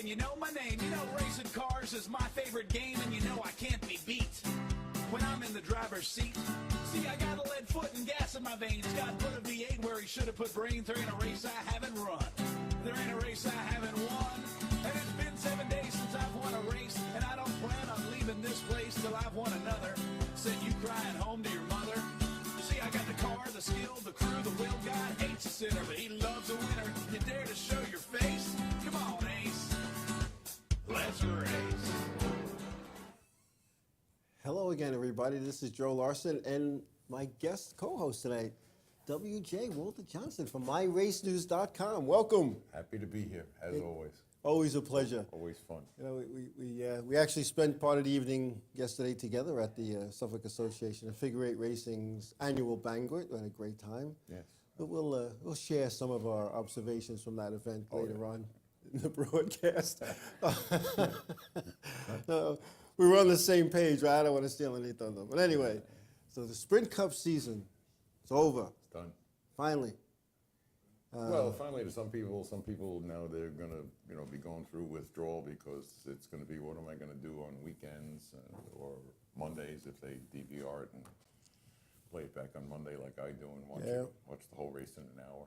and you know my name. You know racing cars is my favorite game, and you know I can't be beat when I'm in the driver's seat. See, I got a lead foot and gas in my veins. God put a V8 where he should have put brains. There ain't a race I haven't run. There ain't a race I haven't won. And it's been 7 days since I've won a race, and I don't plan on leaving this place till I've won another. Send you crying home to your mother. See, I got the car, the skill, the crew, the will. God hates a sinner, but he loves a winner. You dare to show your face? Come on, Ace. Let's race. Hello again, everybody. This is Joe Larson and my guest co-host tonight, W.J. Walter Johnson from MyRaceNews.com. Welcome. Happy to be here, as always. Always a pleasure. Always fun. You know, we actually spent part of the evening yesterday together at the Suffolk Association of Figure Eight Racing's annual banquet. We had a great time. Yes. But we'll share some of our observations from that event later on in the broadcast. We were on the same page, right? I don't want to steal any thunder. But anyway, so the Sprint Cup season is over. It's done. Finally. Well, finally, to some people now they're going to, be going through withdrawal because it's going to be, what am I going to do on weekends or Mondays if they DVR it and play it back on Monday like I do and watch the whole race in an hour.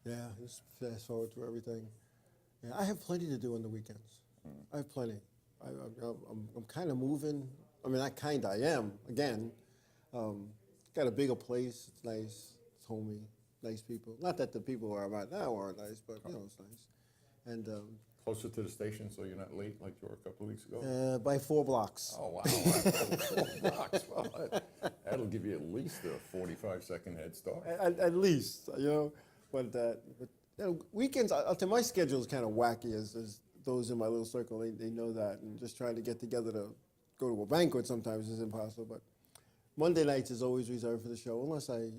Yeah, just fast forward through everything. Yeah, I have plenty to do on the weekends. I have plenty. I'm kind of moving. I mean, I am, again. Got a bigger place. It's nice. It's homey. Nice people. Not that the people where I'm at now aren't nice, but, it's nice. And Closer to the station so you're not late like you were a couple of weeks ago? by 4 blocks. Oh, wow. 4 blocks. Well, that'll give you at least a 45-second head start. At least, But weekends, I'll tell you, my schedule is kind of wacky as those in my little circle, they know that. And just trying to get together to go to a banquet sometimes is impossible. But Monday nights is always reserved for the show, unless I'm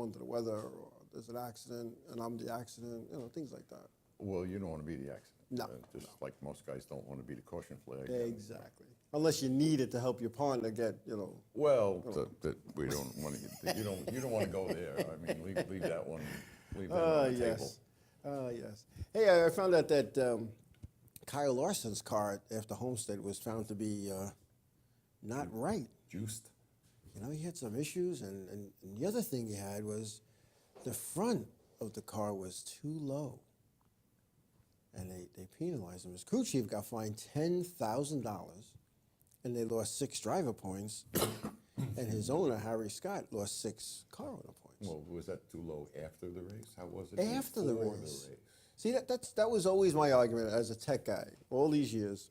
under the weather or there's an accident and I'm the accident, things like that. Well, you don't want to be the accident. No. Like most guys don't want to be the caution flag. Exactly. Unless you need it to help your partner get, Well, we don't want to. You don't want to go there. I mean, leave that one. Leave that on the table. Yes. Hey, I found out that Kyle Larson's car after Homestead was found to be not right. Juiced. He had some issues, and the other thing he had was the front of the car was too low. And they penalized him. His crew chief got fined $10,000, and they lost 6 driver points. And his owner, Harry Scott, lost 6 car owner points. Well, was that too low after the race? How was it After the before race. the race? See, that was always my argument as a tech guy. All these years,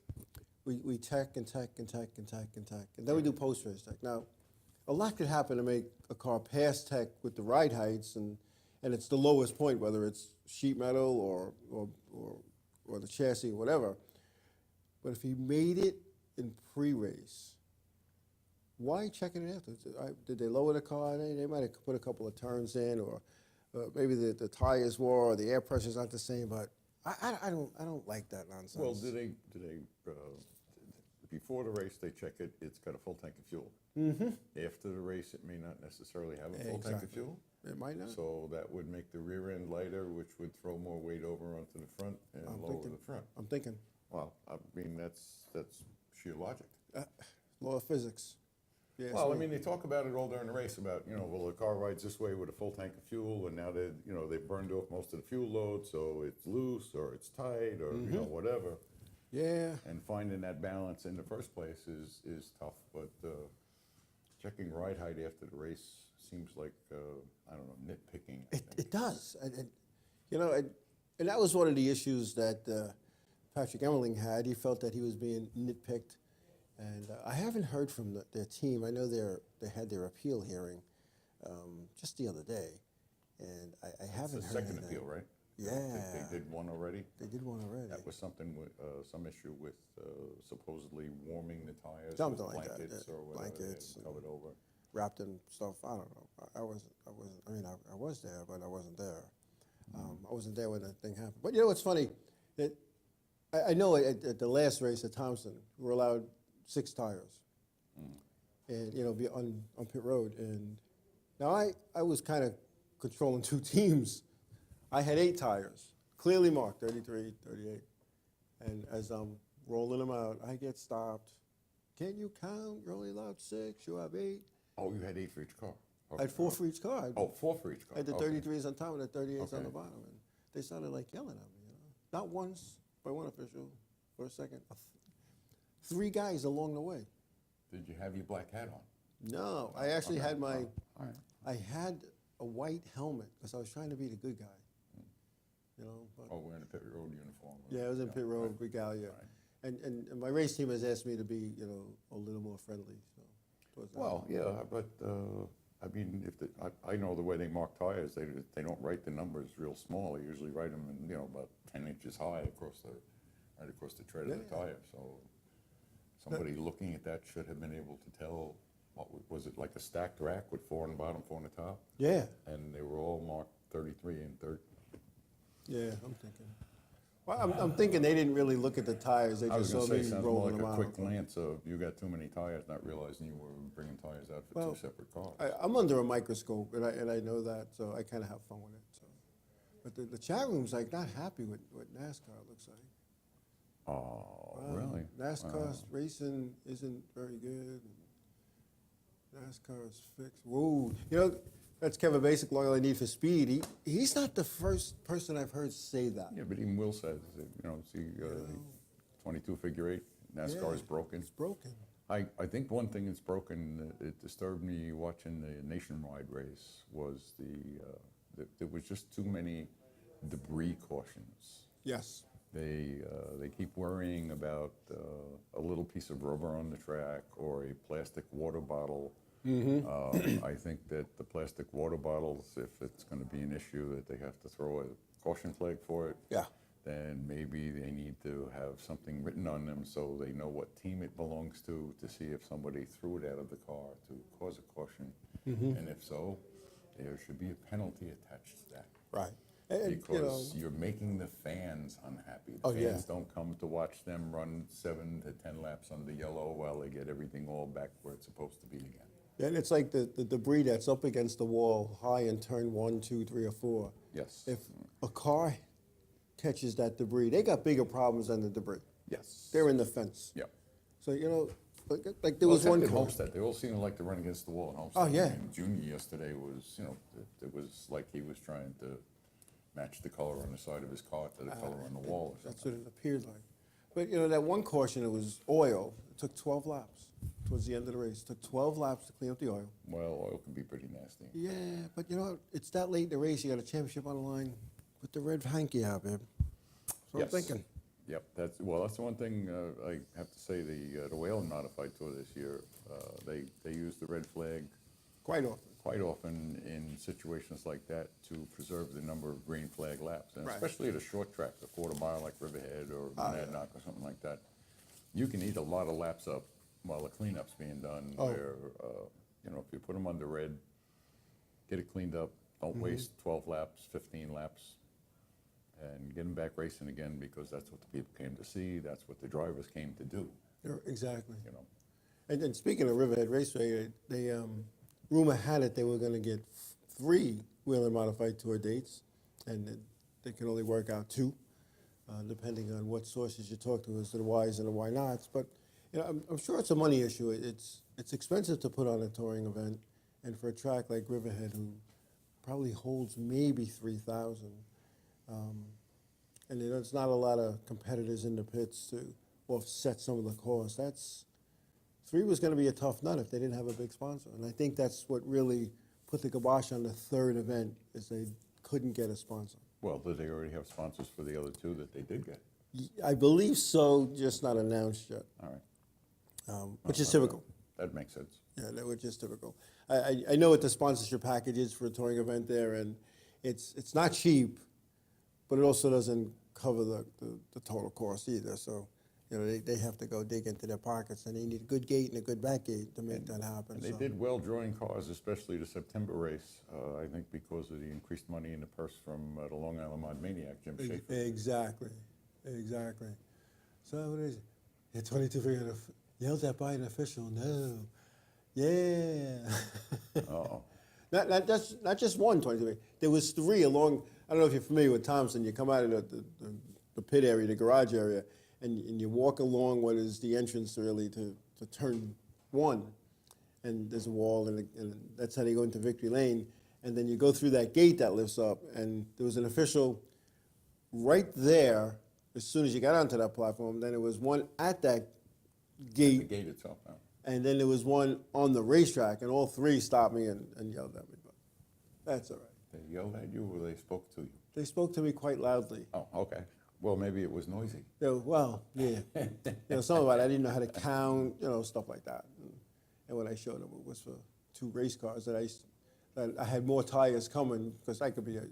we tech and tech and tech and tech and tech, and then we do post-race tech. Now, a lot could happen to make a car pass tech with the ride heights, and it's the lowest point, whether it's sheet metal or the chassis or whatever. But if he made it in pre-race, why checking it after? Did they lower the car? They might have put a couple of turns in, or maybe the tires wore, or the air pressure's not the same. But I don't like that nonsense. Well, did they before the race they check it? It's got a full tank of fuel. Mm-hmm. After the race, it may not necessarily have a full tank of fuel. It might not. So that would make the rear end lighter, which would throw more weight over onto the front and lower the front. I'm thinking. Well, I mean that's sheer logic. Law of physics. Yes, Well, I mean, they talk about it all during the race about, well, the car rides this way with a full tank of fuel, and now they burned off most of the fuel load, so it's loose or it's tight or whatever. Yeah. And finding that balance in the first place is tough, but checking ride height after the race seems like I don't know, nitpicking. It does, and that was one of the issues that Patrick Emmerling had. He felt that he was being nitpicked. And I haven't heard from their team. I know they had their appeal hearing just the other day, and I haven't heard. It's the second appeal, right? Yeah. They did one already? They did one already. That was something with some issue with supposedly warming the tires Something with like blankets that. or whatever. Blankets Covered over. Wrapped in stuff. I don't know. I was there, but I wasn't there. I wasn't there when that thing happened. But what's funny? I know at the last race at Thompson, we were allowed 6 tires, and be on pit road. And now I was kind of controlling 2 teams. I had 8 tires, clearly marked 33, 38, And as I'm rolling them out, I get stopped. Can you count? You're only allowed 6. You have 8. Oh, you had 8 for each car. I had 4 for each car. Oh, 4 for each car. I had the Okay. 33s on top and the 38s on Okay. the bottom. And they started like yelling at me, Not once by one official, for a second. 3 guys along the way. Did you have your black hat on? No, I actually Okay. had my, Oh, all right. I had a white helmet because I was trying to be the good guy. But Oh, wearing a pit road uniform. yeah, I was in pit road regalia. Right. And my race team has asked me to be, a little more friendly. So towards that. Well, yeah, but I mean, I know the way they mark tires, they don't write the numbers real small. They usually write them in, about 10 inches high right across the tread of the tire. So somebody looking at that should have been able to tell. Was it like a stacked rack with 4 on the bottom, 4 on the top? Yeah, And they were all marked 33 and 30. yeah, I'm thinking. Well, I'm thinking they didn't really look at the tires. They I was just saw going to me say, sounds more rolling like them a out. quick glance of you got too many tires, not realizing you were bringing tires out for Well, 2 separate cars. I'm under a microscope, and I know that, so I kind of have fun with it. So, but the chat room's like not happy with what NASCAR looks like. Oh, really? NASCAR racing isn't very good. NASCAR's fixed. Whoa, that's Kevin Basic, Loyal I Need for Speed. He's not the first person I've heard say that. Yeah, but even Will says, see, 22 figure 8, NASCAR is broken. It's broken. I think one thing that's broken, it disturbed me watching the nationwide race, was there was just too many debris cautions. Yes. They keep worrying about a little piece of rubber on the track or a plastic water bottle. I think that the plastic water bottles, if it's going to be an issue that they have to throw a caution flag for it, Yeah. then maybe they need to have something written on them so they know what team it belongs to see if somebody threw it out of the car to cause a caution. And if so, there should be a penalty attached to that. Right. And, Because you're making the fans unhappy. The fans don't come to watch them run 7 to 10 laps under yellow while they get everything all back where it's supposed to be again. and it's like the debris that's up against the wall, high in turn 1, 2, 3, or 4. Yes. If a car catches that debris, they got bigger problems than the debris. Yes. They're in the fence. Yep. So, like there was one in car. Homestead, they all seem to like to run against the wall in Homestead. Oh, yeah. I mean, Junior yesterday was, it was like he was trying to match the color on the side of his car to the color on the wall or That's something. what it appeared like. But, that one caution, it was oil. It took 12 laps towards the end of the race. It took 12 laps to clean up the oil. Well, oil can be pretty nasty. Yeah, but it's that late in the race. You got a championship on the line. Put the red hanky out, babe. That's what I'm thinking. Yep, that's the one thing I have to say. The Whalen Modified Tour this year, they use the red flag Quite often. quite often in situations like that to preserve the number of green flag laps, and Right. especially at a short track, a quarter mile like Riverhead or Monadnock or something like that. You can eat a lot of laps up while the cleanup's being done. Oh. Where if you put them under red, get it cleaned up. Don't waste 12 laps, 15 laps. And get them back racing again, because that's what the people came to see. That's what the drivers came to do. Exactly. You know. And speaking of Riverhead Raceway, they rumor had it they were going to get 3 Whelen Modified Tour dates, and they can only work out 2, depending on what sources you talk to as to the whys and the why nots. But I'm sure it's a money issue. It's expensive to put on a touring event, and for a track like Riverhead, who probably holds maybe 3,000. And there's not a lot of competitors in the pits to offset some of the cost. 3 was going to be a tough nut if they didn't have a big sponsor. And I think that's what really put the kibosh on the 3rd event, is they couldn't get a sponsor. Well, did they already have sponsors for the other 2 that they did get? I believe so, just not announced yet, All right. which is typical. That makes sense. Yeah, that was just typical. I know what the sponsorship package is for a touring event there, and it's not cheap, but it also doesn't cover the total cost either. So, they have to go dig into their pockets, and they need a good gate and a good back gate to make that happen. And they so. did well drawing cars, especially the September race, I think because of the increased money in the purse from the Long Island Mod Maniac, Jim Schaefer. Exactly. So what is it? Yeah, 22 figure yelled at by an official. No. Yeah. Uh-oh. Not just one 22. There was 3 along. I don't know if you're familiar with Thompson. You come out of the pit area, the garage area, and you walk along what is the entrance really to turn one, and there's a wall, and that's how they go into Victory Lane, and then you go through that gate that lifts up, and there was an official right there as soon as you got onto that platform. Then there was one at that gate. The gate itself now. And then there was one on the racetrack, and all three stopped me and yelled at me. But that's all right. They yelled at you or they spoke to you? They spoke to me quite loudly. Oh, okay. Well, maybe it was noisy. Well, yeah. Some about it, I didn't know how to count, stuff like that. And when I showed them, it was for 2 race cars that I had more tires coming, because I could be a,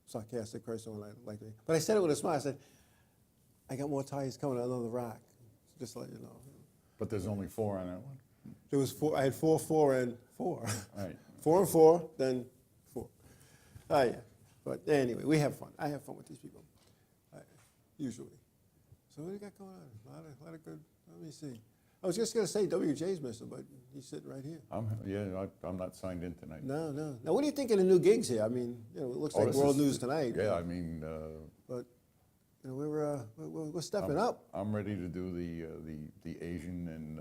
sarcastic person when I like me. But I said it with a smile. I said, I got more tires coming on the rack, just to let you know. But there's only 4 on that one? There was 4. I had 4, 4, and 4. Right. 4 and 4, then 4. Oh, yeah. But anyway, we have fun. I have fun with these people, usually. So what do you got going on? A lot of good. Let me see. I was just going to say WJ's missing, but he's sitting right here. I'm not signed in tonight. No. Now, what do you think of the new gigs here? I mean, it looks like World News Tonight. Yeah, I mean. But we're stepping up. I'm ready to do the Asian and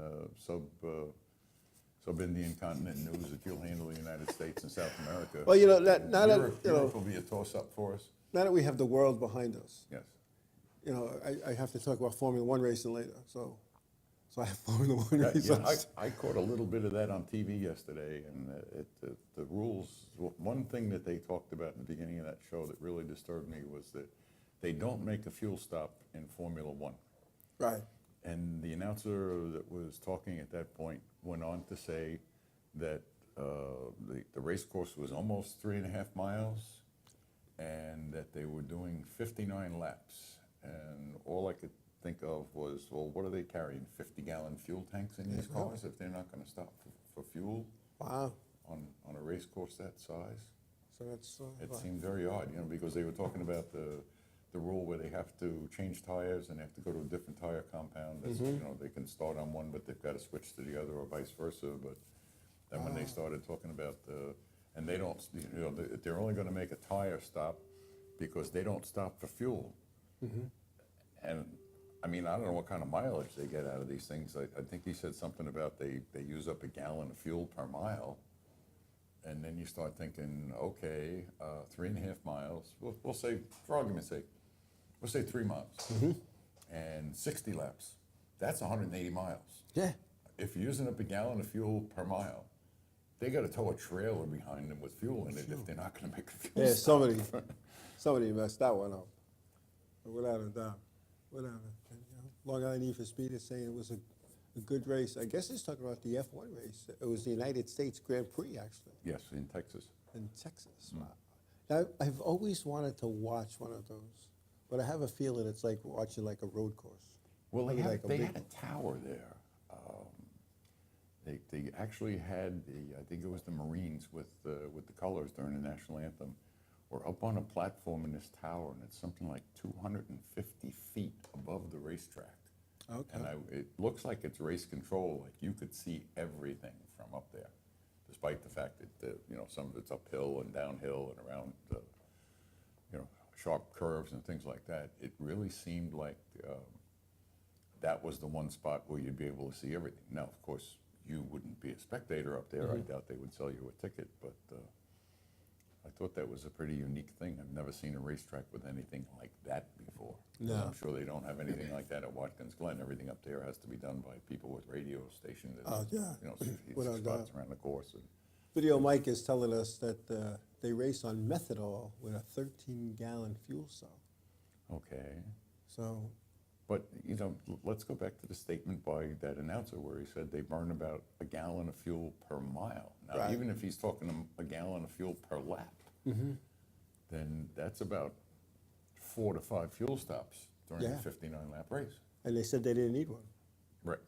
sub-Indian continent news that you'll handle the United States and South America. Well, Europe will be a toss-up for us. Now that we have the world behind us. Yes. I have to talk about Formula One racing later. So I have Formula One racing. I caught a little bit of that on TV yesterday, and the rules. One thing that they talked about in the beginning of that show that really disturbed me was that they don't make a fuel stop in Formula One. Right. And the announcer that was talking at that point went on to say that the race course was almost 3.5 miles, and that they were doing 59 laps. And all I could think of was, well, what are they carrying? 50-gallon fuel tanks in these cars if they're not going to stop for fuel? Wow. On a race course that size? So that's. It seemed very odd, because they were talking about the rule where they have to change tires and they have to go to a different tire compound. That's, they can start on one, but they've got to switch to the other, or vice versa. But then when they started talking about and they don't, they're only going to make a tire stop because they don't stop for fuel. And I mean, I don't know what kind of mileage they get out of these things. I think he said something about they use up 1 gallon of fuel per mile. And then you start thinking, okay, 3.5 miles, we'll say, for argument's sake, we'll say 3 miles, and 60 laps. That's 180 miles. Yeah. If you're using up 1 gallon of fuel per mile, they got to tow a trailer behind them with fuel in it if they're not going to make a fuel stop. somebody messed that one up, without a doubt. Without a, Long Island Need for Speed is saying it was a good race. I guess he's talking about the F1 race. It was the United States Grand Prix, actually. Yes, in Texas. In Texas. Wow. Now, I've always wanted to watch one of those, but I have a feeling it's like watching like a road course. Well, they had big a tower there. They actually had I think it was the Marines with the colors during the national anthem, were up on a platform in this tower, and it's something like 250 feet above the racetrack. Okay. And it looks like it's race control. Like you could see everything from up there, despite the fact that some of it's uphill and downhill and around sharp curves and things like that. It really seemed like that was the one spot where you'd be able to see everything. Now, of course, you wouldn't be a spectator up there. I doubt they would sell you a ticket, but I thought that was a pretty unique thing. I've never seen a racetrack with anything like that before. No. I'm sure they don't have anything like that at Watkins Glen. Everything up there has to be done by people with radio stations. Spots around the course. Video Mike is telling us that they race on methanol with a 13-gallon fuel cell. Okay. So. But, let's go back to the statement by that announcer where he said they burn about 1 gallon of fuel per mile. Now, even if he's talking a gallon of fuel per lap, then that's about 4 to 5 fuel stops during a 59-lap race. And they said they didn't need one. Right.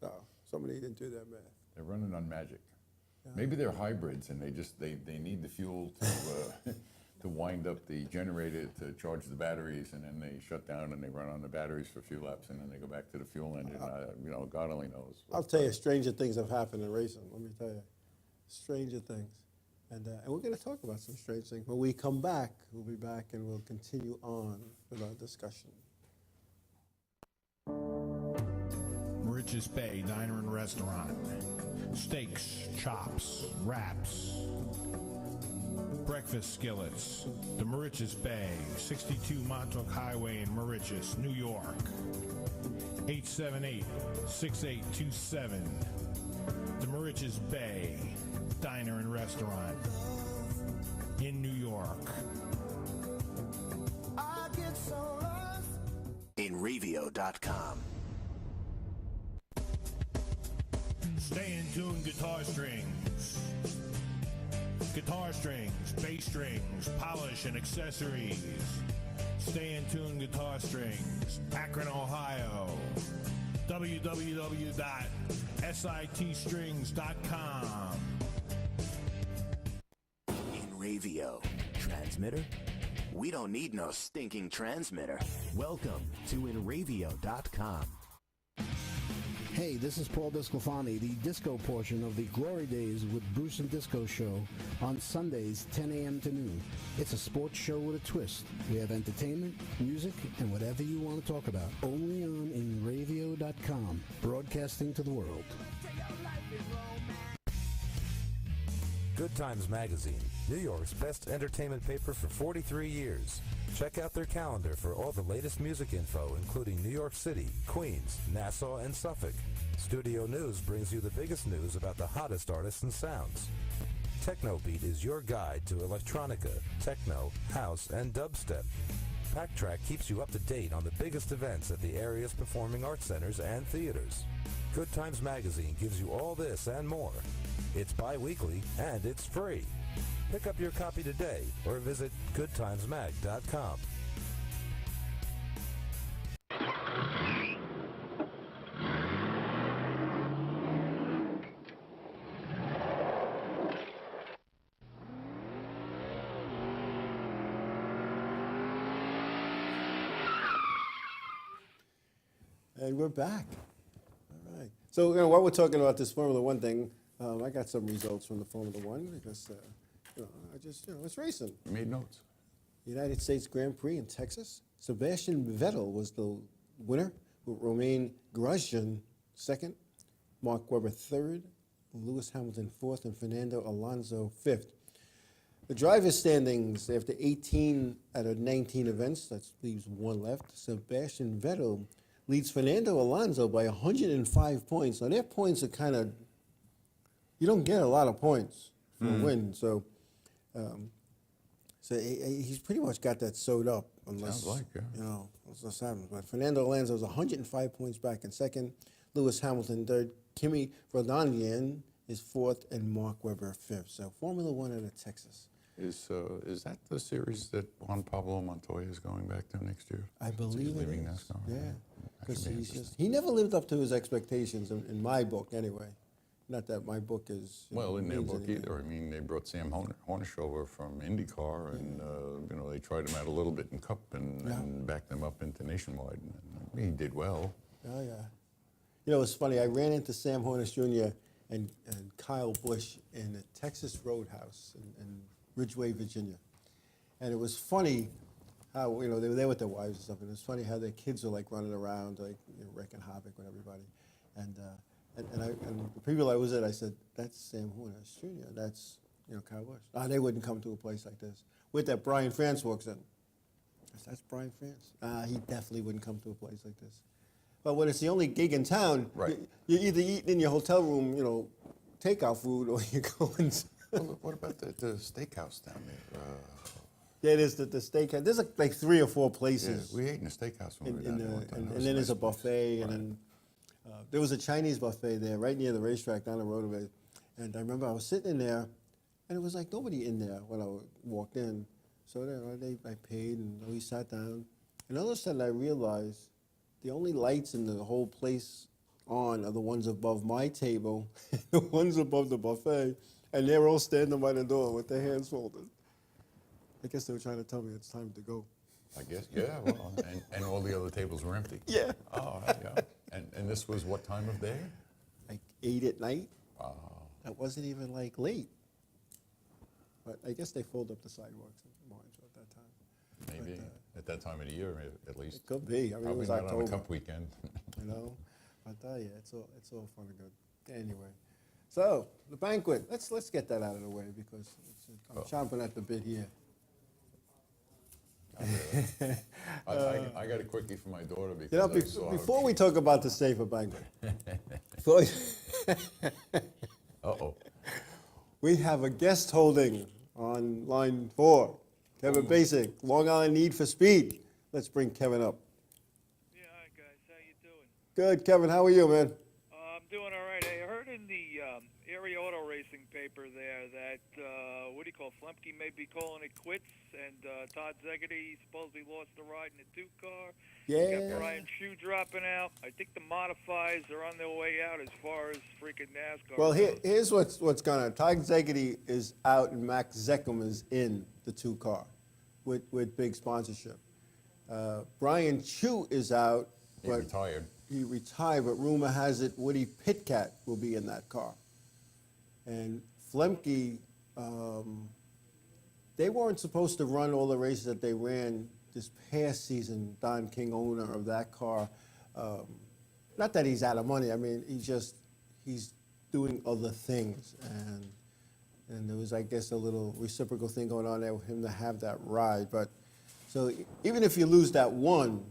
No, somebody didn't do that math. They're running on magic. Maybe they're hybrids and they need the fuel to wind up the generator to charge the batteries, and then they shut down and they run on the batteries for a few laps, and then they go back to the fuel engine. God only knows. I'll tell you, stranger things have happened in racing. Let me tell you, stranger things. And we're going to talk about some strange things. When we come back, we'll be back and we'll continue on with our discussion. Mauritius Bay Diner and Restaurant. Steaks, chops, wraps, breakfast skillets. The Mauritius Bay, 62 Montauk Highway in Mauritius, New York. 878-6827. The Mauritius Bay Diner and Restaurant in New York. InRavio.com. Stay in tune guitar strings. Guitar strings, bass strings, polish and accessories. Stay in tune guitar strings. Akron, Ohio. www.sitstrings.com. InRavio. Transmitter? We don't need no stinking transmitter. Welcome to InRavio.com. Hey, this is Paul Disclafani, the disco portion of the Glory Days with Bruce and Disco show on Sundays, 10 a.m. to noon. It's a sports show with a twist. We have entertainment, music, and whatever you want to talk about. Only on InRavio.com, broadcasting to the world. Good Times Magazine, New York's best entertainment paper for 43 years. Check out their calendar for all the latest music info, including New York City, Queens, Nassau, and Suffolk. Studio News brings you the biggest news about the hottest artists and sounds. Technobeat is your guide to electronica, techno, house, and dubstep. Packtrack keeps you up to date on the biggest events at the area's performing arts centers and theaters. Good Times Magazine gives you all this and more. It's bi-weekly and it's free. Pick up your copy today or visit goodtimesmag.com. And we're back. All right. So while we're talking about this Formula One thing, I got some results from the Formula One because it's racing. You made notes. United States Grand Prix in Texas. Sebastian Vettel was the winner, with Romain Grosjean second, Mark Webber third, Lewis Hamilton fourth, and Fernando Alonso fifth. The drivers' standings after 18 out of 19 events, that leaves one left. Sebastian Vettel leads Fernando Alonso by 105 points. Now, their points are kind of, you don't get a lot of points for a win. So he's pretty much got that sewed up. Unless, Sounds like, yeah. Unless happens. But Fernando Alonso is 105 points back in second. Lewis Hamilton third. Kimi Raikkonen is fourth, and Mark Webber fifth. So Formula One out of Texas. Is that the series that Juan Pablo Montoya is going back to next year? I believe he's it leaving is. NASCAR? Yeah, That because should be interesting. he never lived up to his expectations in my book, anyway. Not that my book is. Well, in their means book anything. either. I mean, they brought Sam Hornish over from IndyCar, and they tried him out a little bit in Cup and backed him up into Nationwide. And he did well. Oh yeah. It's funny. I ran into Sam Hornish Jr. and Kyle Busch in the Texas Roadhouse in Ridgeway, Virginia, and it was funny how they were there with their wives and stuff, and it was funny how their kids were like running around, like wrecking havoc with everybody, and the people I was at, I said, "That's Sam Hornish Jr. That's Kyle Busch." They wouldn't come to a place like this. With that, Brian France walks in. I said, "That's Brian France." He definitely wouldn't come to a place like this. But when it's the only gig in town, Right. you're either eating in your hotel room, takeout food, or you're going. Well, what about the steakhouse down there? Yeah, there's the steakhouse. There's like 3 or 4 places. Yeah, we ate in a steakhouse when we were down there one time. And That was then a there's a nice place. buffet, and Right. then there was a Chinese buffet there right near the racetrack down the road of it. And I remember I was sitting in there, and it was like nobody in there when I walked in. So I paid, and we sat down. And all of a sudden I realized the only lights in the whole place on are the ones above my table, the ones above the buffet, and they're all standing by the door with their hands folded. I guess they were trying to tell me it's time to go. I guess, yeah. Well, and all the other tables were empty. Yeah. Oh, yeah. And this was what time of day? Like 8 at night. Wow. That wasn't even like late. But I guess they fold up the sidewalks in March at that time. Maybe But, at that time of the year, at least. It could be. I mean, it Probably was not on a October. Cup weekend. I tell you, it's all fun and good. Anyway, so the banquet. Let's get that out of the way because I'm chomping at the bit here. I got a quickie for my daughter because You know, I saw her before we cheat. talk about the safer banquet, before Uh-oh. we have a guest holding on line 4. Kevin Basic, Long Island Need for Speed. Let's bring Kevin up. Yeah, hi guys, how you doing? Good, Kevin. How are you, man? I'm doing all right. I heard in the area auto racing paper there that what do you call it, Flemke may be calling it quits, and Todd Zegedy supposedly lost the ride in the 2-car. You Yeah. got Brian Shue dropping out. I think the modifies are on their way out as far as freaking NASCAR. Well, goes. here's what's going on. Todd Zegedy is out, and Max Zeckham is in the 2-car with big sponsorship. Brian Chu is out. He retired. He retired, but rumor has it Woody Pitcat will be in that car. And Flemke, they weren't supposed to run all the races that they ran this past season. Don King, owner of that car, not that he's out of money. I mean, he's doing other things, and there was, I guess, a little reciprocal thing going on there with him to have that ride. But so even if you lose that one,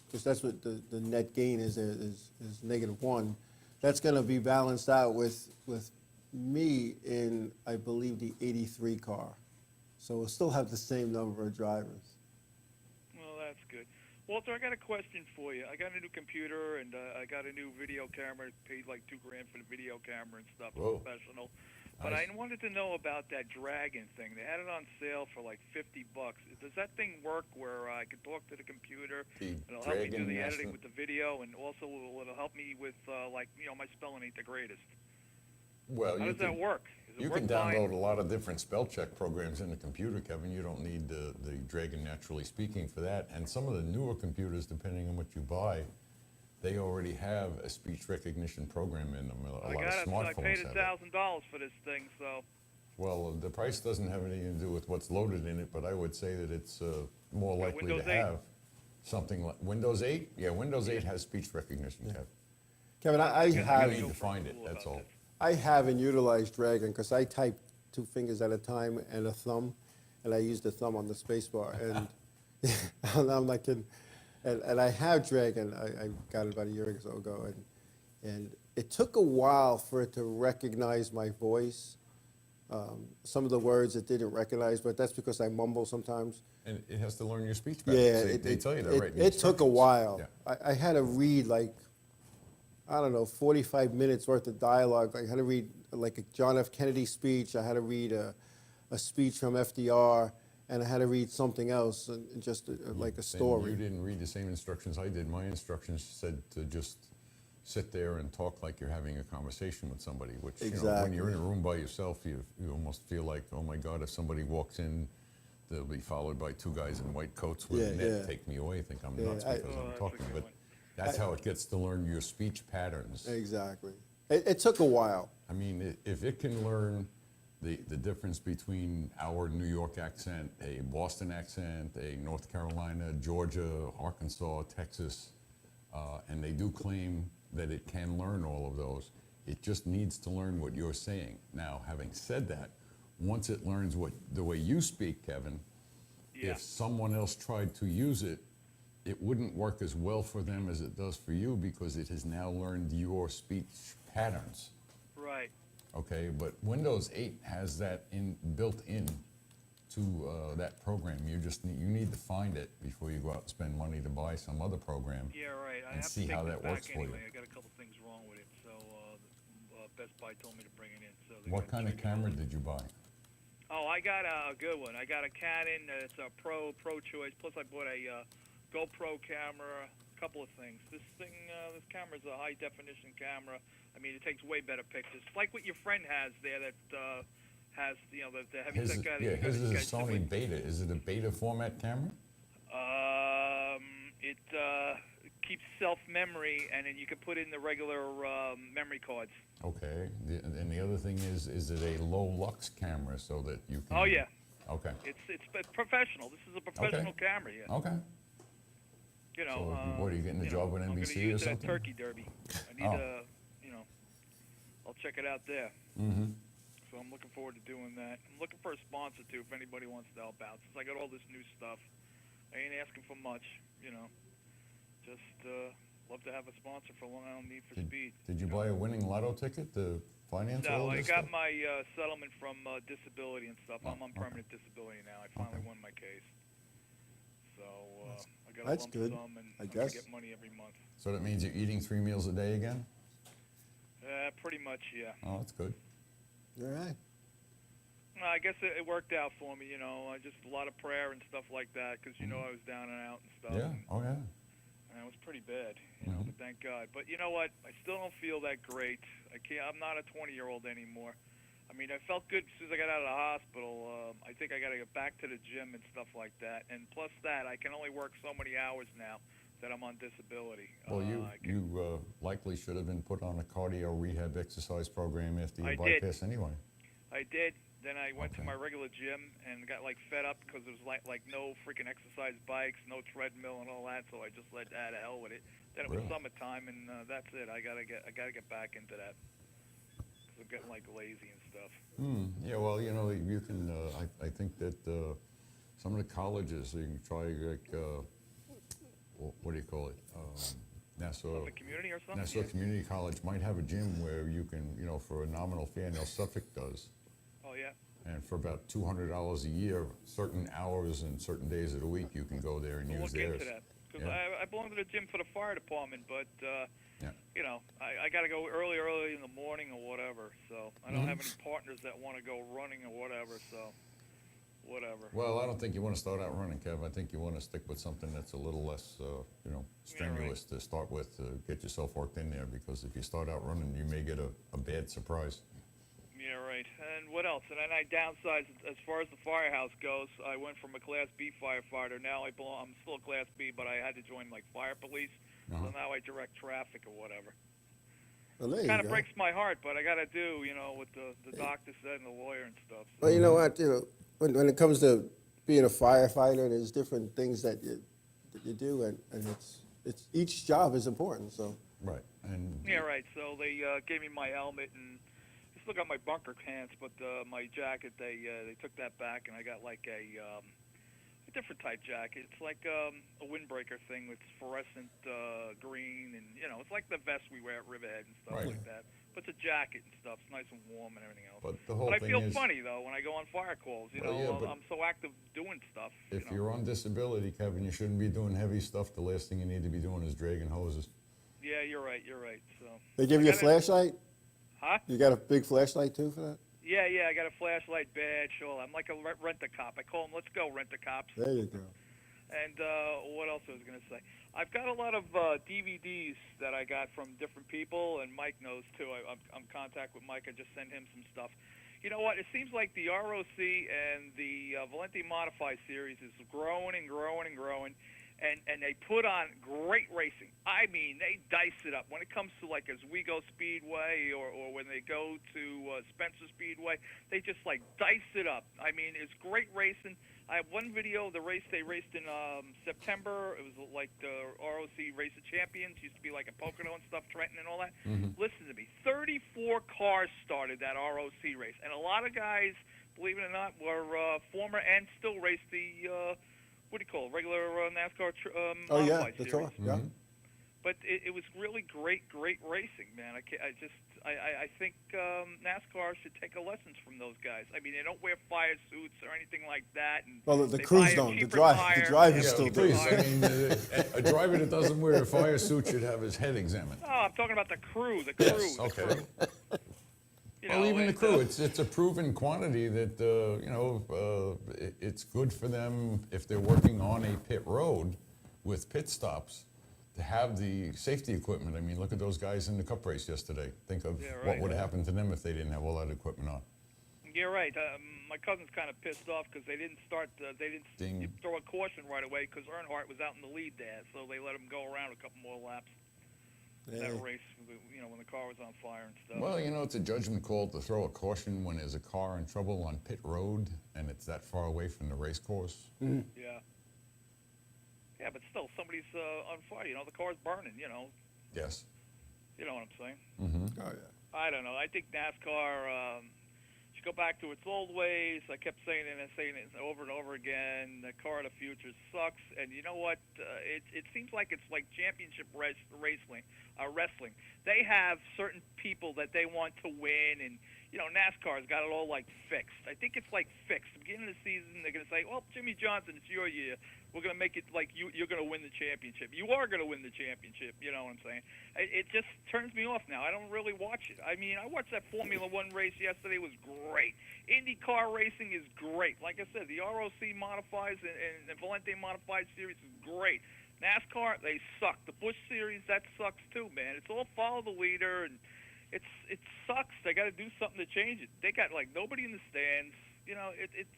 because that's what the net gain is -1, that's going to be balanced out with me in, I believe, the 83 car. So we'll still have the same number of drivers. Well, that's good. Walter, I got a question for you. I got a new computer, and I got a new video camera. Paid like $2,000 for the video camera and stuff. Whoa. Professional. But Nice. I wanted to know about that Dragon thing. They had it on sale for like $50. Does that thing work where I could talk to the computer The and it'll help me do Dragon the Master- editing with the video, and also it'll help me with my spelling ain't the greatest. Well, How you does that can- work? Is it You worth can buying? download a lot of different spell check programs in the computer, Kevin. You don't need the Dragon Naturally Speaking for that. And some of the newer computers, depending on what you buy, they already have a speech recognition program in them. A lot of I smartphones paid have it. $1,000 for this thing, so. Well, the price doesn't have anything to do with what's loaded in it, but I would say that it's more likely Windows to 8? have something like Windows 8. Yeah, Windows 8 has speech recognition, Kevin. Kevin, I You have need to find it, that's all. I haven't utilized Dragon because I type 2 fingers at a time and a thumb, and I use the thumb on the space bar. And I'm not kidding. And I have Dragon. I got it about a year or so ago, and it took a while for it to recognize my voice. Some of the words it didn't recognize, but that's because I mumble sometimes. And it has to learn your speech Yeah, patterns. They tell you that, right? in the it took a instructions. while. Yeah. I had to read like, I don't know, 45 minutes worth of dialogue. I had to read like a John F. Kennedy speech. I had to read a speech from FDR, and I had to read something else, and just like a Then story. You didn't read the same instructions I did. My instructions said to just sit there and talk like you're having a conversation with somebody, which, you know, when you're in a room by yourself, you almost feel like, oh my God, if somebody walks in, they'll be followed by 2 guys in white coats with a net, take me away, think I'm nuts because I'm that's a talking. good But one. that's how it gets to learn your speech patterns. Exactly. It took a while. I mean, if it can learn the difference between our New York accent, a Boston accent, a North Carolina, Georgia, Arkansas, Texas, and they do claim that it can learn all of those, it just needs to learn what you're saying. Now, having said that, once it learns the way you speak, Kevin, Yeah. if someone else tried to use it, it wouldn't work as well for them as it does for you because it has now learned your speech patterns. Right. Okay, but Windows 8 has that built in to that program. You need to find it before you go out and spend money to buy some other program. Yeah, right. I And have see to take how this that back works for you. anyway. I got a couple things wrong with it, so Best Buy told me to bring it in. So they're What gonna kind of check it camera out. did you buy? Oh, I got a good one. I got a Canon. It's a Pro Choice. Plus, I bought a GoPro camera. A couple of things. This camera is a high definition camera. I mean, it takes way better pictures. Like what your friend has there that has, you know, the heavy set guy. His is a Sony Beta. Is it a Beta format camera? It keeps self-memory, and then you can put in the regular memory cards. Okay. And the other thing is it a low lux camera so that you can? Oh, yeah. Okay. It's professional. This is a professional camera, yeah. Okay. You know. So what, are you getting a job with I'm NBC gonna use or it at something? Turkey Derby. I need I'll check it out there. Mm-hmm. So I'm looking forward to doing that. I'm looking for a sponsor too, if anybody wants to help out. Since I got all this new stuff, I ain't asking for much. Just love to have a sponsor for Long Island Need for Speed. Did you buy a winning lotto ticket to finance all No, I this got stuff? my settlement from disability and stuff. I'm on permanent disability now. I finally won my case. So I got a That's lump good, sum, and I I'm guess. gonna get money every month. So that means you're eating 3 meals a day again? Pretty much, yeah. Oh, that's good. All right. I guess it worked out for me, I just a lot of prayer and stuff like that, because I was down and out and stuff. Yeah, oh yeah. And it was pretty bad, but thank God. But you know what? I still don't feel that great. I'm not a 20-year-old anymore. I mean, I felt good as soon as I got out of the hospital. I think I got to get back to the gym and stuff like that. And plus that, I can only work so many hours now that I'm on disability. Well, you likely should have been put on a cardio rehab exercise program after your I did. bypass anyway. I did. Then I went to my regular gym and got fed up because there was like no freaking exercise bikes, no treadmill and all that. So I just let that hell with it. Then it was summertime and that's it. I gotta get back into that because I'm getting lazy and stuff. Yeah, well, you can. I think that some of the colleges you can try what do you call it? Nassau. The community or something. Nassau Community College might have a gym where you can, for a nominal fee. I know Suffolk does. Oh yeah. And for about $200 a year, certain hours and certain days of the week, you can go there and use theirs. Look into that. Because I belong to the gym for the fire department, but, Yeah. I got to go early in the morning or whatever. So I don't have any partners that want to go running or whatever, so whatever. Well, I don't think you want to start out running, Kev. I think you want to stick with something that's a little less, strenuous to start with to get yourself worked in there, because if you start out running, you may get a bad surprise. Yeah, right. And what else? And then I downsized as far as the firehouse goes. I went from a Class B firefighter. Now I'm still a Class B, but I had to join fire police. So now I direct traffic or whatever. Well, there It you kind of go. breaks my heart, but I got to do, what the doctor said and the lawyer and stuff. So. Well, you know what? When it comes to being a firefighter, there's different things that you do, and it's each job is important. So. Right. And Yeah, right. So they gave me my helmet and still got my bunker pants, but my jacket they took that back, and I got a different type jacket. It's like a windbreaker thing with fluorescent green, and it's like the vest we wear at Riverhead and stuff like that. But it's a jacket and stuff. It's nice and warm and everything else. But the whole I thing feel is, funny though when I go on fire calls. I'm so active doing stuff. if you're on disability, Kevin, you shouldn't be doing heavy stuff. The last thing you need to be doing is dragging hoses. Yeah, you're right. So They give you a flashlight? Huh? You got a big flashlight too for that? Yeah, I got a flashlight badge. So I'm like a rent-a-cop. I call them, let's go, rent-a-cops. There you go. And what else I was going to say? I've got a lot of DVDs that I got from different people, and Mike knows too. I'm in contact with Mike. I just sent him some stuff. You know what? It seems like the ROC and the Valenti Modify series is growing and growing and growing. And they put on great racing. I mean, they dice it up. When it comes to Oswego Speedway or when they go to Spencer Speedway, they just dice it up. I mean, it's great racing. I have one video of the race they raced in September. It was like the ROC Race of Champions. Used to be like a Pocono and stuff, Trenton and all that. Listen to me. 34 cars started that ROC race. And a lot of guys, believe it or not, were former and still race the what do you call it? Regular NASCAR Modified the series. tour. Yeah. But it was really great racing, man. I think NASCAR should take a lessons from those guys. I mean, they don't wear fire suits or anything like that. And Well, the they crews buy a don't. The cheaper drivers tire. still do. Please, I mean, a driver that doesn't wear a fire suit should have his head examined. Oh, I'm talking about the crew. The Yes, crew. okay. The crew. Well, even the crew, it's a proven quantity that, it's good for them if they're working on a pit road with pit stops to have the safety equipment. I mean, look at those guys in the cup race yesterday. Think of what would have happened to them if they didn't have all that equipment on. You're right. My cousin's kind of pissed off because they didn't throw a caution right away because Earnhardt was out in the lead there, so they let him go around a couple more laps. That race, when the car was on fire and stuff. Well, it's a judgment call to throw a caution when there's a car in trouble on pit road and it's that far away from the race course. Yeah. Yeah, but still, somebody's on fire. You know, the car's burning. You know. Yes. You know what I'm saying? Oh yeah. I don't know. I think NASCAR should go back to its old ways. I kept saying it over and over again. The car of the future sucks. And you know what? It seems like it's like championship wrestling. They have certain people that they want to win, and you know, NASCAR's got it all like fixed. I think it's like fixed. At the beginning of the season, they're going to say, well, Jimmy Johnson, it's your year. We're going to make it like you're going to win the championship. You are going to win the championship. You know what I'm saying? It just turns me off now. I don't really watch it. I mean, I watched that Formula One race yesterday. It was great. IndyCar racing is great. Like I said, the ROC Modifieds and the Valente Modified Series is great. NASCAR, they suck. The Busch Series, that sucks too, man. It's all follow the leader, and it sucks. They got to do something to change it. They got like nobody in the stands. You know, it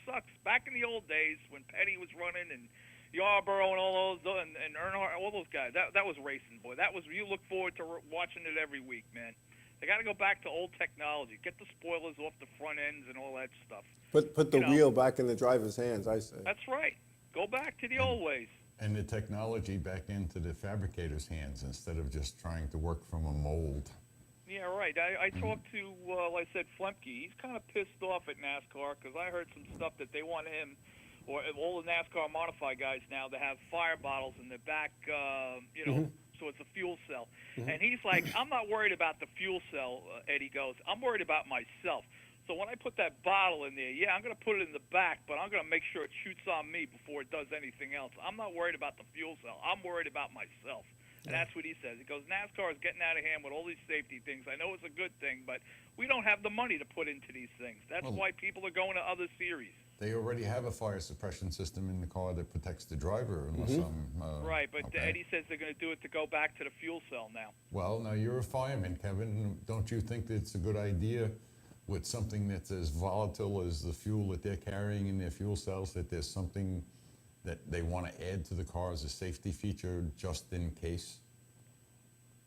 sucks. Back in the old days when Petty was running and Yarborough and all those and Earnhardt, all those guys, that was racing, boy. That was, you look forward to watching it every week, man. They got to go back to old technology. Get the spoilers off the front ends and all that stuff. Put the wheel back in the driver's hands, I say. That's right. Go back to the old ways. And the technology back into the fabricator's hands instead of just trying to work from a mold. Yeah, right. I talked to, like I said, Flemke. He's kind of pissed off at NASCAR because I heard some stuff that they want him, or all the NASCAR modified guys now, to have fire bottles in the back, you know, so it's a fuel cell. And he's like, I'm not worried about the fuel cell, Eddie goes. I'm worried about myself. So when I put that bottle in there, yeah, I'm going to put it in the back, but I'm going to make sure it shoots on me before it does anything else. I'm not worried about the fuel cell. I'm worried about myself. And that's what he says. He goes, NASCAR is getting out of hand with all these safety things. I know it's a good thing, but we don't have the money to put into these things. That's why people are going to other series. They already have a fire suppression system in the car that protects the driver, unless right, but Eddie says they're going to do it to go back to the fuel cell now. Well, now you're a fireman, Kevin. Don't you think that it's a good idea with something that's as volatile as the fuel that they're carrying in their fuel cells, that there's something that they want to add to the car as a safety feature just in case?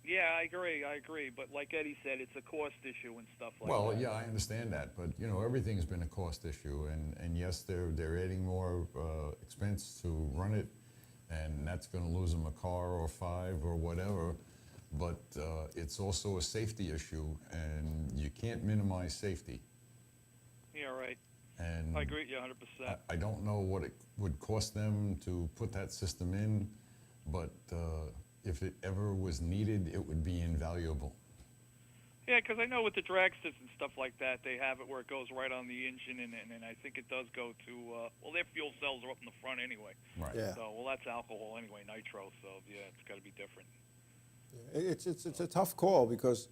Yeah, I agree. But like Eddie said, it's a cost issue and stuff like that. Well, yeah, I understand that, but you know, everything's been a cost issue, and yes, they're adding more expense to run it, and that's going to lose them a car or 5 or whatever. But it's also a safety issue, and you can't minimize safety. Yeah, right. And I agree with you 100%. I don't know what it would cost them to put that system in, but if it ever was needed, it would be invaluable. Yeah, because I know with the dragsters and stuff like that, they have it where it goes right on the engine, and I think it does go to, well, their fuel cells are up in the front anyway. Right. Yeah. So, well, that's alcohol anyway, nitro, so yeah, it's got to be different. It's a tough call because,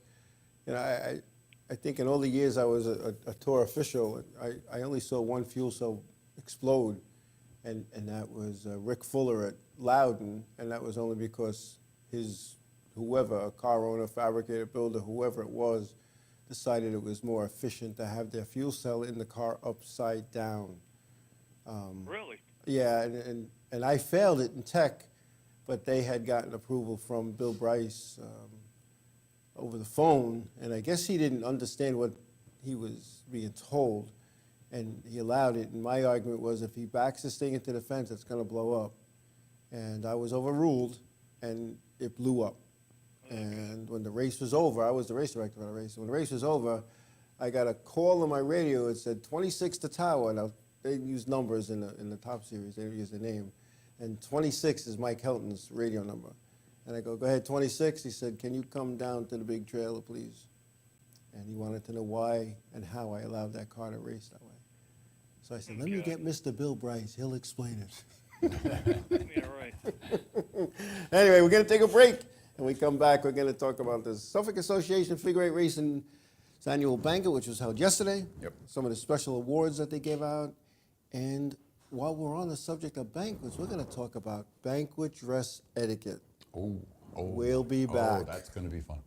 you know, I think in all the years I was a tour official, I only saw one fuel cell explode, and that was Rick Fuller at Loudon, and that was only because whoever, a car owner, fabricator, builder, whoever it was, decided it was more efficient to have their fuel cell in the car upside down. Really? Yeah, and I failed it in tech, but they had gotten approval from Bill Bryce over the phone, and I guess he didn't understand what he was being told, and he allowed it. And my argument was, if he backs this thing into the fence, it's going to blow up. And I was overruled, and it blew up. And when the race was over, I was the race director of the race. When the race was over, I got a call on my radio. It said 26 to Tower. Now, they use numbers in the top series. They use the name. And 26 is Mike Helton's radio number. And I go ahead, 26. He said, can you come down to the big trailer, please? And he wanted to know why and how I allowed that car to race that way. So I said, let me get Mr. Bill Bryce. He'll explain it. Yeah, right. Anyway, we're going to take a break. And we come back, we're going to talk about the Suffolk Association Figure 8 Racing annual banquet, which was held yesterday. Yep. Some of the special awards that they gave out. And while we're on the subject of banquets, we're going to talk about banquet dress etiquette. Oh. We'll be back. Oh, that's going to be fun.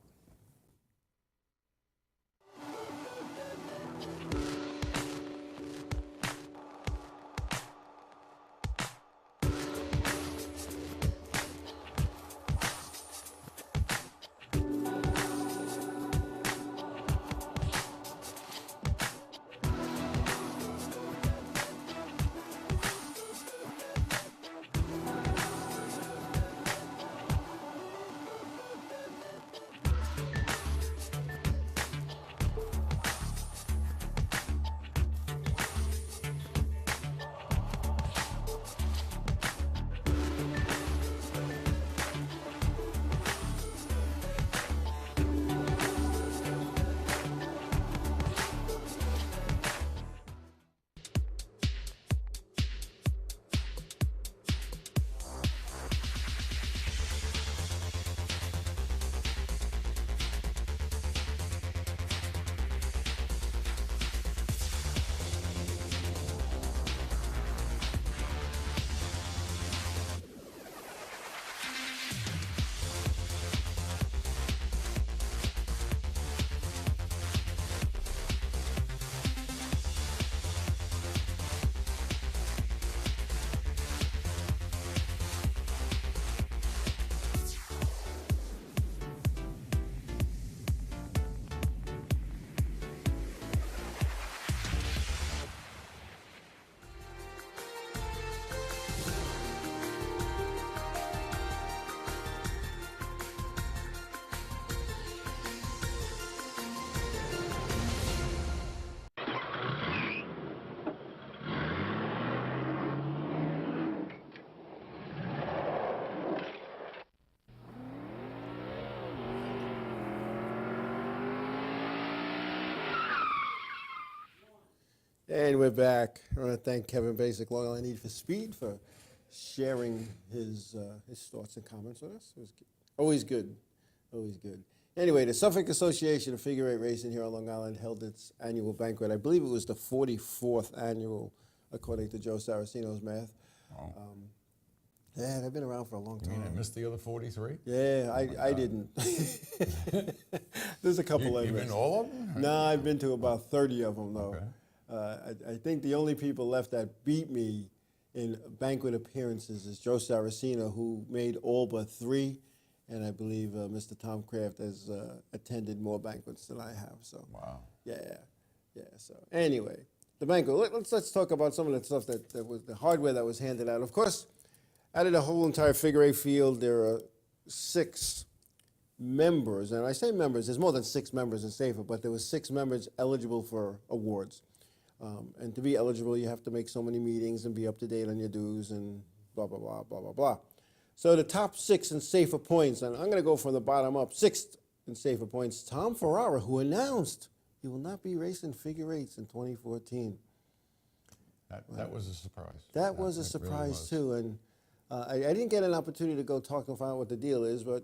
And we're back. I want to thank Kevin Basic, Long Island Need for Speed, for sharing his thoughts and comments with us. It was always good, always good. Anyway, the Suffolk Association of Figure Eight Racing here on Long Island held its annual banquet. I believe it was the 44th annual, according to Joe Saraceno's math. Oh. Yeah, they've been around for a long You time. mean I missed the other 43? Yeah, I didn't. There's a couple of You've them. been all of them? No, I've been to about 30 of them, though. Okay. I think the only people left that beat me in banquet appearances is Joe Saraceno, who made all but 3, and I believe Mr. Tom Kraft has attended more banquets than I have. So Wow. yeah. So anyway, the banquet. Let's talk about some of the stuff that was the hardware that was handed out. Of course, out of the whole entire figure eight field, there are 6 members, and I say members. There's more than 6 members in SAFER, but there were 6 members eligible for awards. And to be eligible, you have to make so many meetings and be up to date on your dues and blah, blah, blah, blah, blah, blah. So the top 6 in SAFER points, and I'm going to go from the bottom up. 6th in SAFER points, Tom Ferrara, who announced he will not be racing figure eights in 2014. That was a surprise. That was a surprise, too. And I didn't get an opportunity to go talk and find out what the deal is, but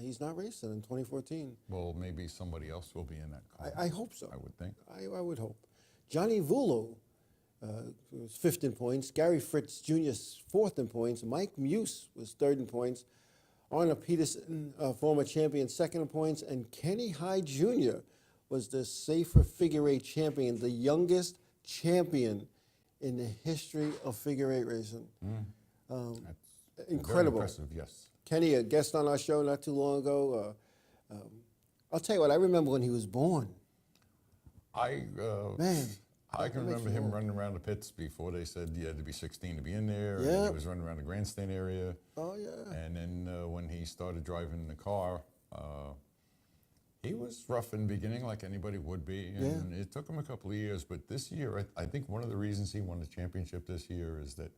he's not racing in 2014. Well, maybe somebody else will be in that car. I hope so. I would think. I would hope. Johnny Vullo was 5th in points. Gary Fritz Jr. 4th in points. Mike Muse was 3rd in points. Arna Peterson, former champion, 2nd in points. And Kenny Hyde Jr. was the SAFER figure eight champion, the youngest champion in the history of figure eight racing. That's Incredible. Very impressive, yes. Kenny, a guest on our show not too long ago. I'll tell you what, I remember when he was born. Man, I can makes remember you him old. running around the pits before they said you had to be 16 to be in there. Yeah. And he was running around the grandstand area. Oh, yeah. And then when he started driving the car, he was rough in the beginning, like anybody would be. And it took him a couple of years. But this year, I think one of the reasons he won the championship this year is that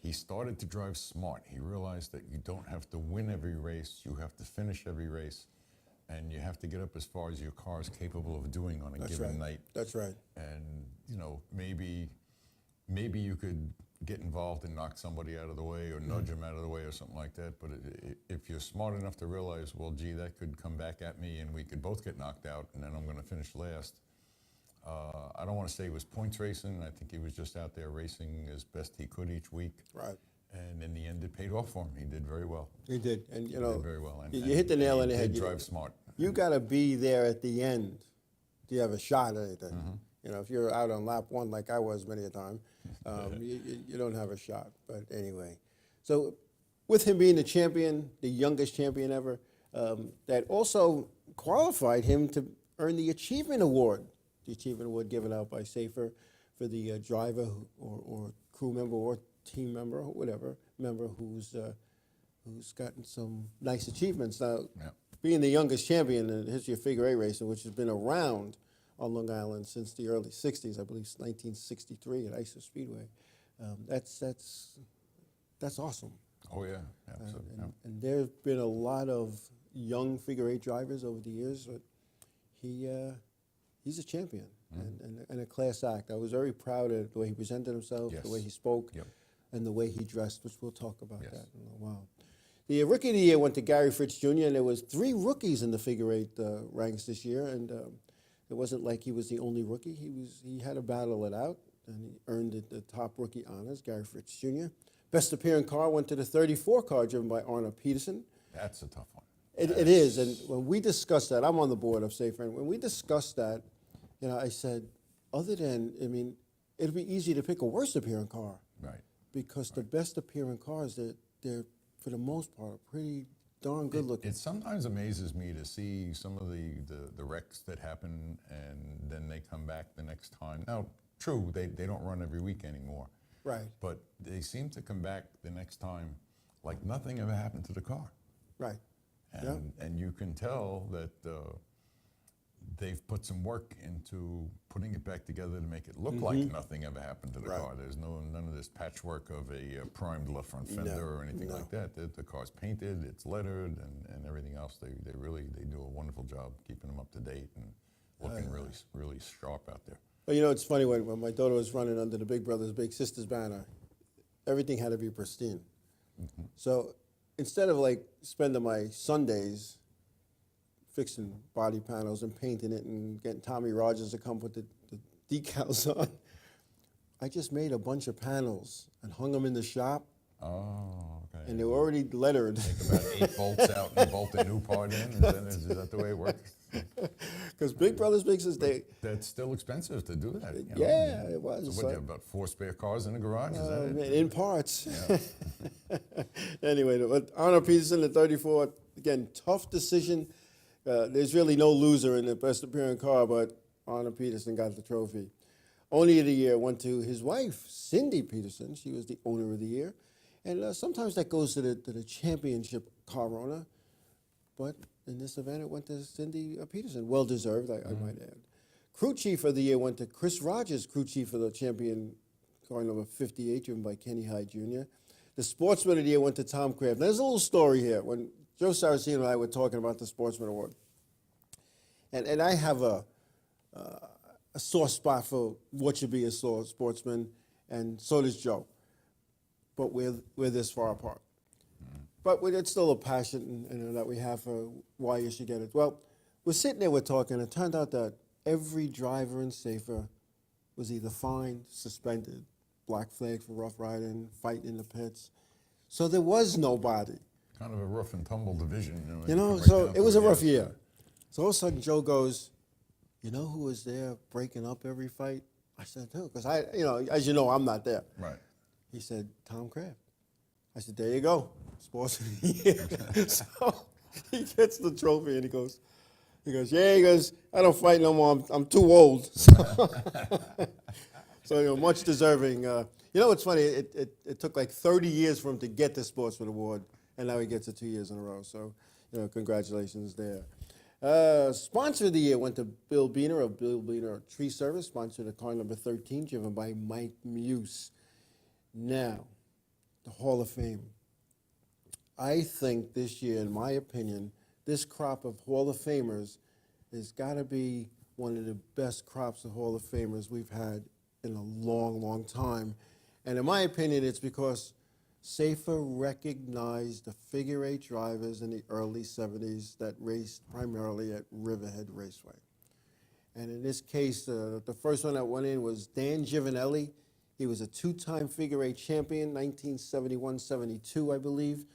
he started to drive smart. He realized that you don't have to win every race. You have to finish every race. And you have to get up as far as your car is capable of doing on a given night. That's right. And, you know, maybe you could get involved and knock somebody out of the way or nudge them out of the way or something like that. But if you're smart enough to realize, well, gee, that could come back at me and we could both get knocked out and then I'm going to finish last. I don't want to say he was points racing. I think he was just out there racing as best he could each week. Right. And in the end, it paid off for him. He did very well. He did. And, you He know, did very well. And, you hit the nail on the he head. did drive smart. You got to be there at the end to have a shot at anything. Mm-hmm. You know, if you're out on lap 1 like I was many a time, you don't have a shot. But anyway, so with him being the champion, the youngest champion ever, that also qualified him to earn the Achievement Award. The Achievement Award given out by SAFER for the driver or crew member or team member or whatever member who's gotten some nice achievements. Now, being the youngest champion in the history of figure eight racing, which has been around on Long Island since the early 60s, I believe 1963 at ISO Speedway, that's awesome. Oh, yeah, absolutely. And there have been a lot of young figure eight drivers over the years, but he's a champion and a class act. I was very proud of the way he presented himself, the way he spoke, and the way he dressed, which we'll talk about that in a while. The Rookie of the Year went to Gary Fritz Jr., and there was 3 rookies in the figure eight ranks this year, and it wasn't like he was the only rookie. He had to battle it out, and he earned the top rookie honors, Gary Fritz Jr. Best appearing car went to the 34 car driven by Arna Peterson. That's a tough one. It is, and when we discussed that, I'm on the board of SAFER, and when we discussed that, you know, I said, other than, I mean, it'd be easy to pick a worst appearing car. Right. Because the best appearing cars, they're for the most part, pretty darn good looking. It sometimes amazes me to see some of the wrecks that happen and then they come back the next time. Now, true, they don't run every week anymore. Right. But they seem to come back the next time like nothing ever happened to the car. Right. And you can tell that they've put some work into putting it back together to make it look like nothing ever happened to the car. There's none of this patchwork of a primed left front fender or anything like that. The car's painted, it's lettered, and everything else. They do a wonderful job keeping them up to date and looking really sharp out there. Well, you know, it's funny, when my daughter was running under the Big Brothers Big Sisters banner, everything had to be pristine. So instead of like spending my Sundays fixing body panels and painting it and getting Tommy Rogers to come put the decals on, I just made a bunch of panels and hung them in the shop. Oh, okay. And they were already lettered. Take about 8 bolts out and bolt a new part in, and then is that the way it works? Because Big Brothers Big Sisters, That's still expensive to do that. You know? yeah, it was. So what, do you have about 4 spare cars in the garage? Is that it? In parts. Yeah. Anyway, but Arnold Peterson at 34, again, tough decision. There's really no loser in the best appearing car, but Arnold Peterson got the trophy. Owner of the year went to his wife, Cindy Peterson. She was the owner of the year. And sometimes that goes to the championship car owner. But in this event, it went to Cindy Peterson. Well-deserved, I might add. Crew chief of the year went to Chris Rogers, crew chief of the champion car number 58, driven by Kenny Hyde Jr. The sportsman of the year went to Tom Craft. There's a little story here. When Joe Saraceno and I were talking about the Sportsman Award, and I have a sore spot for what should be a sportsman, and so does Joe. But we're this far apart. But it's still a passion that we have for why you should get it. Well, we're sitting there, we're talking, and it turned out that every driver in SAFER was either fined, suspended, black flag for rough riding, fight in the pits. So there was nobody. Kind of a rough and tumble division. You know, right so down it was to a rough the year. So all of a sudden Joe goes, you know who was there breaking up every fight? I said, who? Because as you know, I'm not there. Right. He said, Tom Craft. I said, there you go, Sports of the Year. So he gets the trophy and he goes, I don't fight no more, I'm too old. So much deserving. It's funny, it took like 30 years for him to get the Sportsman Award, and now he gets it 2 years in a row. So, congratulations there. Sponsor of the year went to Bill Beener of Bill Beener Tree Service, sponsored the car number 13, driven by Mike Muse. Now, the Hall of Fame. I think this year, in my opinion, this crop of Hall of Famers has got to be one of the best crops of Hall of Famers we've had in a long, long time. And in my opinion, it's because SAFER recognized the figure-8 drivers in the early 70s that raced primarily at Riverhead Raceway. And in this case, the first one that went in was Dan Giovanelli. He was a 2-time figure-8 champion, 1971-72, I believe,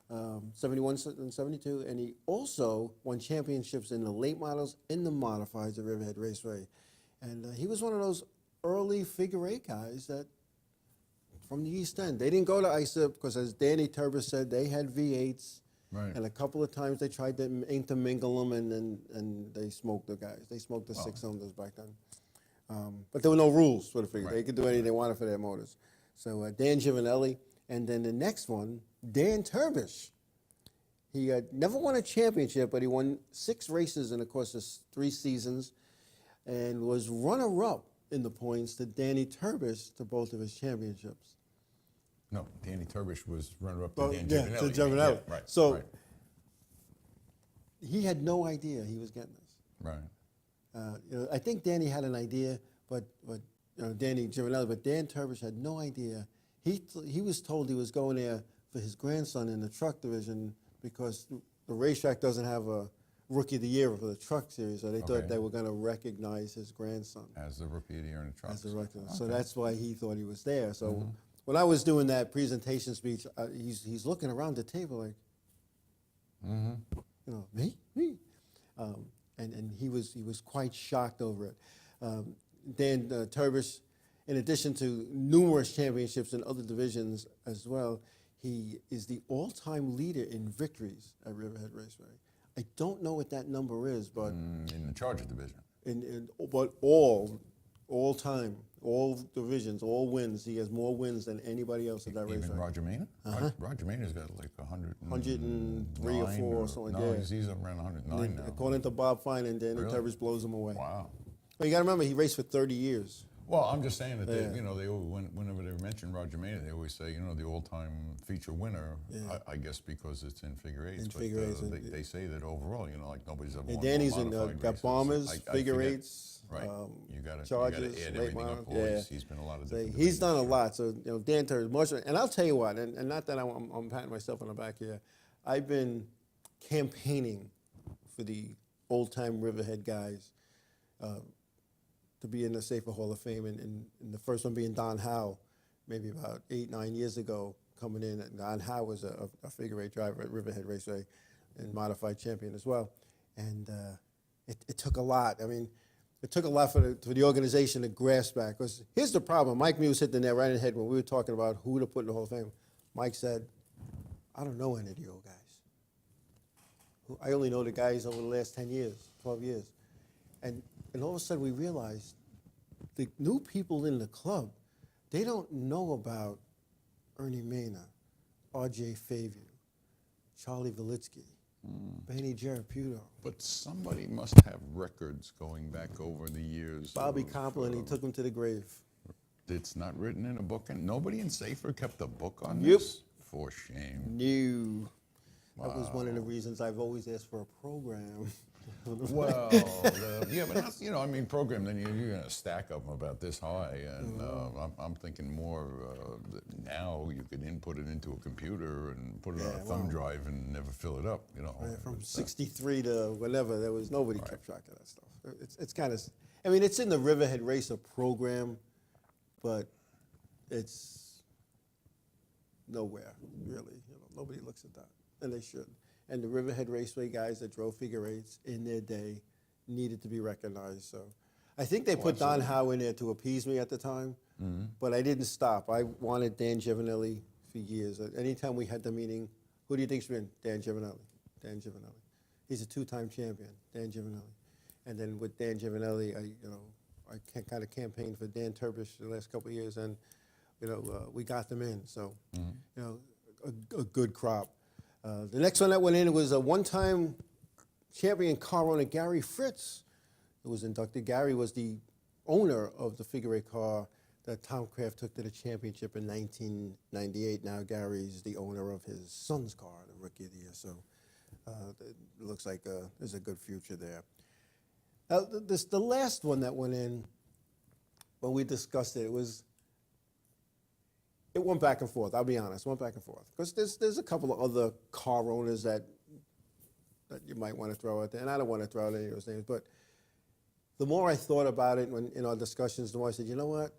71 and 72. And he also won championships in the late models and the modifieds at Riverhead Raceway. And he was one of those early figure-8 guys that from the East End. They didn't go to ISA because, as Danny Turbis said, they had V8s. Right. And a couple of times they tried to intermingle them, and they smoked the guys. They smoked the 6-cylinders back then. But there were no rules for the figure. Right. They could do anything they wanted for their motors. So Dan Giovanelli, and then the next one, Dan Turbish. He never won a championship, but he won 6 races in the course of 3 seasons, and was runner-up in the points to Danny Turbish to both of his championships. No, Danny Turbish was runner-up to Dan yeah, Giovanelli. to Giovanelli. Yeah, right. So right. he had no idea he was getting this. Right. I think Danny had an idea, but Danny Giovanelli, but Dan Turbish had no idea. He was told he was going there for his grandson in the truck division because the racetrack doesn't have a Rookie of the Year for the truck series, so they thought they were going to recognize his grandson as the Rookie of the Year in the truck. As the rookie. So that's why he thought he was there. So when I was doing that presentation speech, he's looking around the table like, me? And he was quite shocked over it. Dan Turbish, in addition to numerous championships in other divisions as well, he is the all-time leader in victories at Riverhead Raceway. I don't know what that number is, but in the Charger division. But all time, all divisions, all wins. He has more wins than anybody else at that racetrack. Even Roger Mena? Roger Mena's got like 103 or 4 or something like no, that. he's around 109 now. According to Bob Fine, and Danny Turbish blows him away. Wow. Well, you got to remember, he raced for 30 years. Well, I'm just saying that Yeah. whenever they mention Roger Maynard, they always say, the all-time feature winner. Yeah. I guess because it's in figure eights. In but figure eights, they say that overall, like nobody's ever And won Danny's more in, modified got races. bombers, I figure forget. eights, Right. You got to charges, add late everything up. model. Always. He's been a lot of So different. he's done a divisions. lot. So Dan Turner, much, and I'll tell you what, and not that I'm patting myself on the back here. I've been campaigning for the old-time Riverhead guys to be in the Safer Hall of Fame, and the first one being Don Howe, maybe about 8-9 years ago, coming in. And Don Howe was a figure eight driver at Riverhead Raceway and modified champion as well. And it took a lot. I mean, it took a lot for the organization to grasp back. Because here's the problem. Mike Muse hit the net right in the head when we were talking about who to put in the Hall of Fame. Mike said, I don't know any of the old guys. I only know the guys over the last 10 years, 12 years. And all of a sudden we realized the new people in the club, they don't know about Ernie Mena, R.J. Faviu, Charlie Velitsky, Benny Jaraputo. But somebody must have records going back over the years. Bobby Complin, he took him to the grave. It's not written in a book, and nobody in Safer kept a book on Yep. this. For shame. No. That was one of the reasons I've always asked for a program. Well, yeah, but that's, program, then you're going to stack of them about this high. And I'm thinking more that now you could input it into a computer and put it on a thumb drive and never fill it up, Right, from 63 to whatever, nobody kept track of that stuff. It's kind of, it's in the Riverhead Racer program, but it's nowhere, really. Nobody looks at that, and they should. And the Riverhead Raceway guys that drove figure eights in their day needed to be recognized. So I think they put Don Howe in there to appease me at the time, but I didn't stop. I wanted Dan Giovanelli for years. Anytime we had the meeting, who do you think's been? Dan Giovanelli. Dan Giovanelli. He's a two-time champion, Dan Giovanelli. And then with Dan Giovanelli, I kind of campaigned for Dan Turbish the last couple of years, and we got them in. So a good crop. The next one that went in was a one-time champion car owner, Gary Fritz, who was inducted. Gary was the owner of the figure eight car that Tom Kraft took to the championship in 1998. Now Gary's the owner of his son's car, the Rookie of the Year. So it looks like there's a good future there. Now, the last one that went in, when we discussed it, it went back and forth. I'll be honest, went back and forth. Because there's a couple of other car owners that you might want to throw out there, and I don't want to throw out any of those names. But the more I thought about it in our discussions, the more I said, you know what?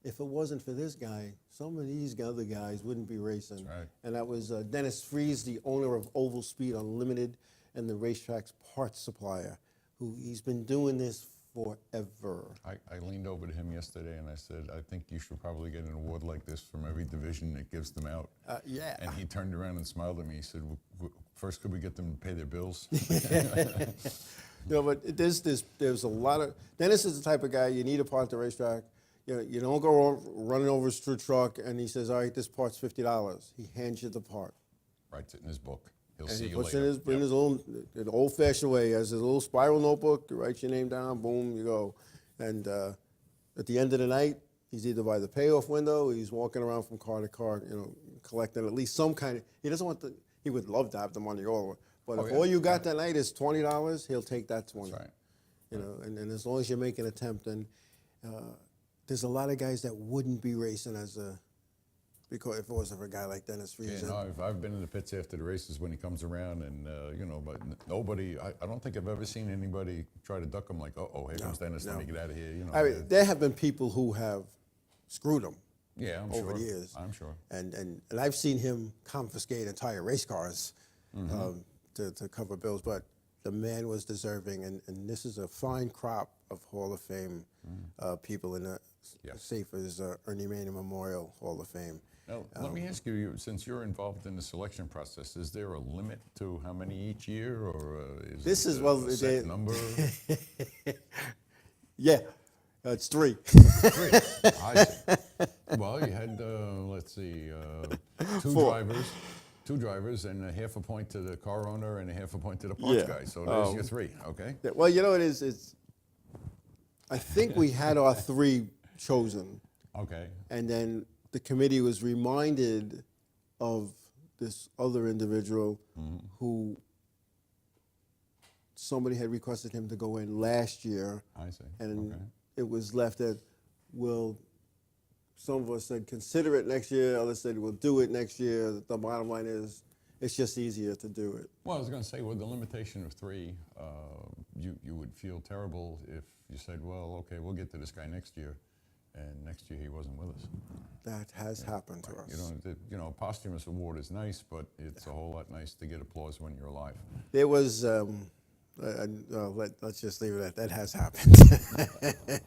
If it wasn't for this guy, some of these other guys wouldn't be racing. That's right. And that was Dennis Fries, the owner of Oval Speed Unlimited and the racetrack's parts supplier, who he's been doing this forever. I leaned over to him yesterday and I said, I think you should probably get an award like this from every division that gives them out. Yeah. And he turned around and smiled at me. He said, first, could we get them to pay their bills? But there's a lot of, Dennis is the type of guy, you need a part at the racetrack. You don't go running over his truck and he says, all right, this part's $50. He hands you the part. Writes it in his book. He'll And see he you puts later. it in his own, an old-fashioned way, has his little spiral notebook, you write your name down, boom, you go. And at the end of the night, he's either by the payoff window or he's walking around from car to car, collecting at least some kind of, he doesn't want he would love to have the money all, but if all you got that night is $20, he'll take that 20. That's right. And as long as you make an attempt, and there's a lot of guys that wouldn't be racing because if it wasn't for a guy like Dennis Fries. Yeah, no, I've been in the pits after the races when he comes around, and but nobody. I don't think I've ever seen anybody try to duck him like, here comes Dennis. Let me get out of here. I mean, there have been people who have screwed him. Yeah, I'm over sure. the years. I'm sure. And I've seen him confiscate entire race cars to cover bills, but the man was deserving, and this is a fine crop of Hall of Fame people in the Safer's Ernie Mena Memorial Hall of Fame. Now, let me ask you, since you're involved in the selection process, is there a limit to how many each year, or is it a set number? Yeah, it's 3. 3. I see. Well, you had, let's see, 2 drivers, and a half a point to the car owner and a half a point to the parts guy. So there's your 3, okay? Well, it is. I think we had our 3 chosen. Okay. And then the committee was reminded of this other individual who somebody had requested him to go in last year. I see. And Okay. it was left at, well, some of us said consider it next year, others said we'll do it next year. The bottom line is it's just easier to do it. Well, I was going to say, with the limitation of 3, you would feel terrible if you said, well, okay, we'll get to this guy next year, and next year he wasn't with us. That has happened to us. A posthumous award is nice, but it's a whole lot nice to get applause when you're alive. There was, let's just leave it at that. That has happened.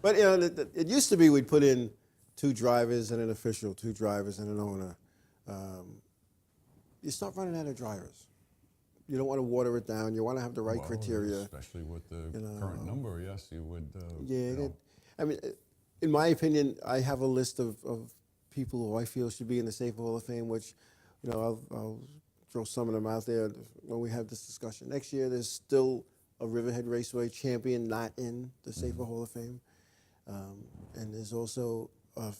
But it used to be we'd put in 2 drivers and an official, 2 drivers and an owner. You start running out of drivers. You don't want to water it down. You want to have the right criteria. Especially with the current number, yes, you would. I mean, in my opinion, I have a list of people who I feel should be in the Safer Hall of Fame, which, I'll throw some of them out there when we have this discussion. Next year, there's still a Riverhead Raceway champion not in the Safer Hall of Fame. And there's also a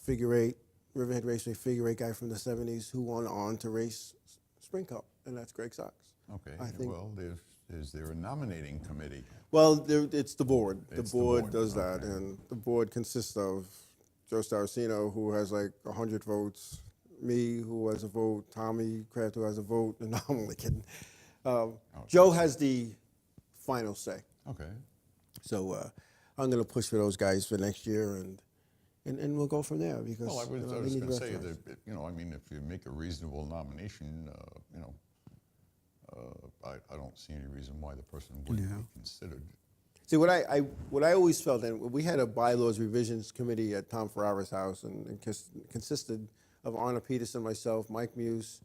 Riverhead Raceway figure 8 guy from the 70s who went on to race Spring Cup, and that's Greg Sox. Okay, well, is there a nominating committee? Well, it's the board. It's the board the board, does that, okay. and the board consists of Joe Staracino, who has like 100 votes, me, who has a vote, Tommy Kraft, who has a vote, and no, I'm only kidding. Joe has the final say. Okay. So I'm going to push for those guys for next year, and we'll go from there because. Well, I was they going need to the say restaurants. that, if you make a reasonable nomination, I don't see any reason why the person wouldn't be considered. See, what I always felt, and we had a bylaws revisions committee at Tom Ferrara's house, and it consisted of Arna Peterson, myself, Mike Muse,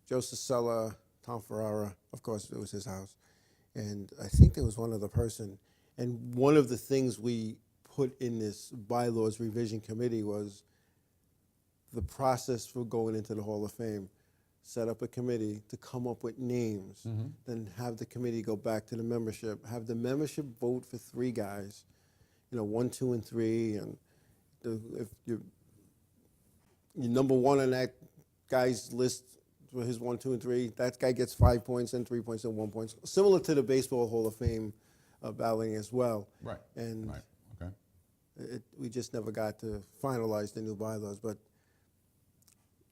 Joe Cicella, Tom Ferrara. Of course, it was his house, and I think there was one other person. And one of the things we put in this bylaws revision committee was the process for going into the Hall of Fame. Set up a committee to come up with names, then have the committee go back to the membership, have the membership vote for 3 guys, 1, 2, and 3, and if you're number 1 on that guy's list for his 1, 2, and 3, that guy gets 5 points and 3 points and 1 point, similar to the Baseball Hall of Fame balloting as well. Right. And right. Okay. we just never got to finalize the new bylaws, but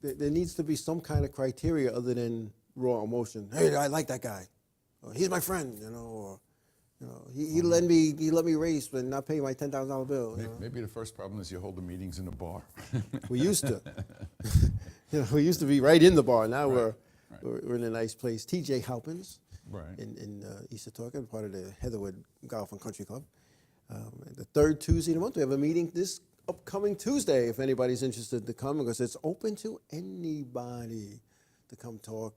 there needs to be some kind of criteria other than raw emotion. Hey, I like that guy. Or, he's my friend, or he let me race but not pay my $10,000 bill. Maybe the first problem is you hold the meetings in a bar. We used to. We used to be right in the bar. Now Right. we're in a nice place. TJ Halpins Right. in East Setauket, part of the Heatherwood Golf and Country Club. The 3rd Tuesday of the month, we have a meeting this upcoming Tuesday, if anybody's interested to come, because it's open to anybody to come talk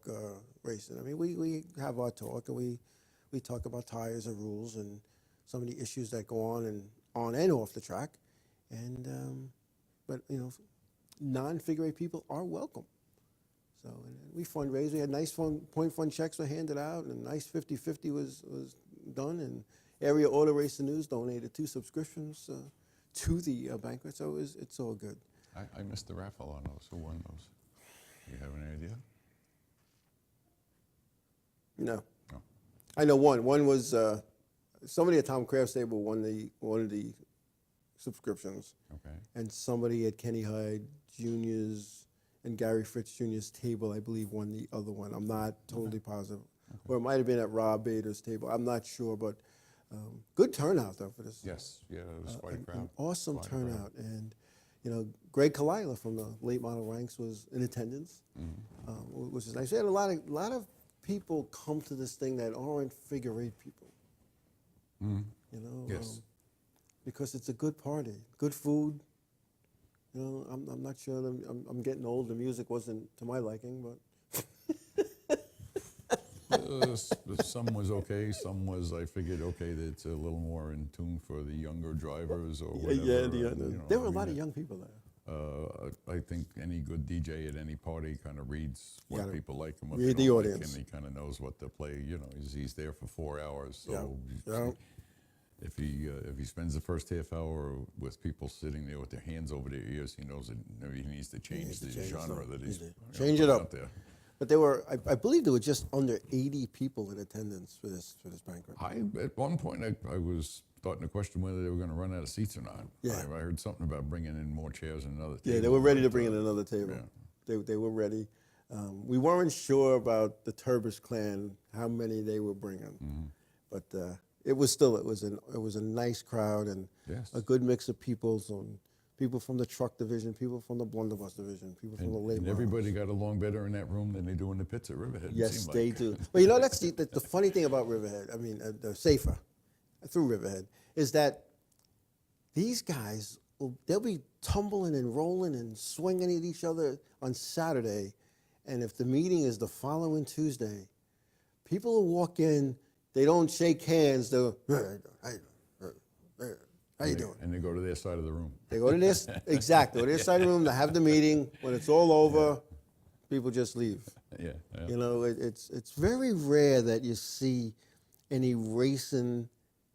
racing. I mean, we have our talk, and we talk about tires and rules and some of the issues that go on and off the track. And but non-figure 8 people are welcome. So and we fundraise. We had nice point fund checks were handed out, and a nice 50-50 was done. And Area Auto Racing News donated 2 subscriptions to the banquet, so it's all good. I missed the raffle on those. Who won those? Do you have any idea? No. No. I know one. One was somebody at Tom Kraft's table won one of the subscriptions, Okay. and somebody at Kenny Hyde Jr.'s and Gary Fritz Jr.'s table, I believe, won the other one. I'm not totally positive. Or it might have been at Rob Bader's table. I'm not sure, but good turnout, though, for this. Yes. Yeah, it was quite a crowd. An awesome Quite a crowd. turnout. And, Greg Kalila from the late model ranks was in attendance, which is nice. We had a lot of people come to this thing that aren't figure 8 people. Yes. Because it's a good party, good food. I'm not sure. I'm getting old. The music wasn't to my liking, but. Some was okay. Some was, I figured, okay, that it's a little more in tune for the younger drivers or whatever. There were a lot of young people there. I think any good DJ at any party kind of reads what gotta people like and what read they the don't audience. like, and he kind of knows what to play. He's there for 4 hours, so Yeah. if he spends the first half hour with people sitting there with their hands over their ears, he knows that maybe he needs to change the genre that he's change it up out there. But there were, I believe, there were just under 80 people in attendance for this banquet. At one point, I was starting to question whether they were going to run out of seats or not. Yeah. I heard something about bringing in more chairs and another table. Yeah, they were ready to bring in another table. Yeah. They were ready. We weren't sure about the Turbish clan, how many they were bringing, but it was a nice crowd and a good mix of people. So people from the truck division, people from the blunderbuss division, people from the labor. And everybody got along better in that room than they do in the pits at Riverhead. Yes, they do. But you know, that's the funny thing about Riverhead. I mean, the safer through Riverhead is that these guys, they'll be tumbling and rolling and swinging at each other on Saturday. And if the meeting is the following Tuesday, people will walk in, they don't shake hands, they'll, how you doing? And they go to their side of the room. They go to this, exactly, go to their side of the room, they have the meeting. When it's all over, people just leave. Yeah. You know, it's very rare that you see any racing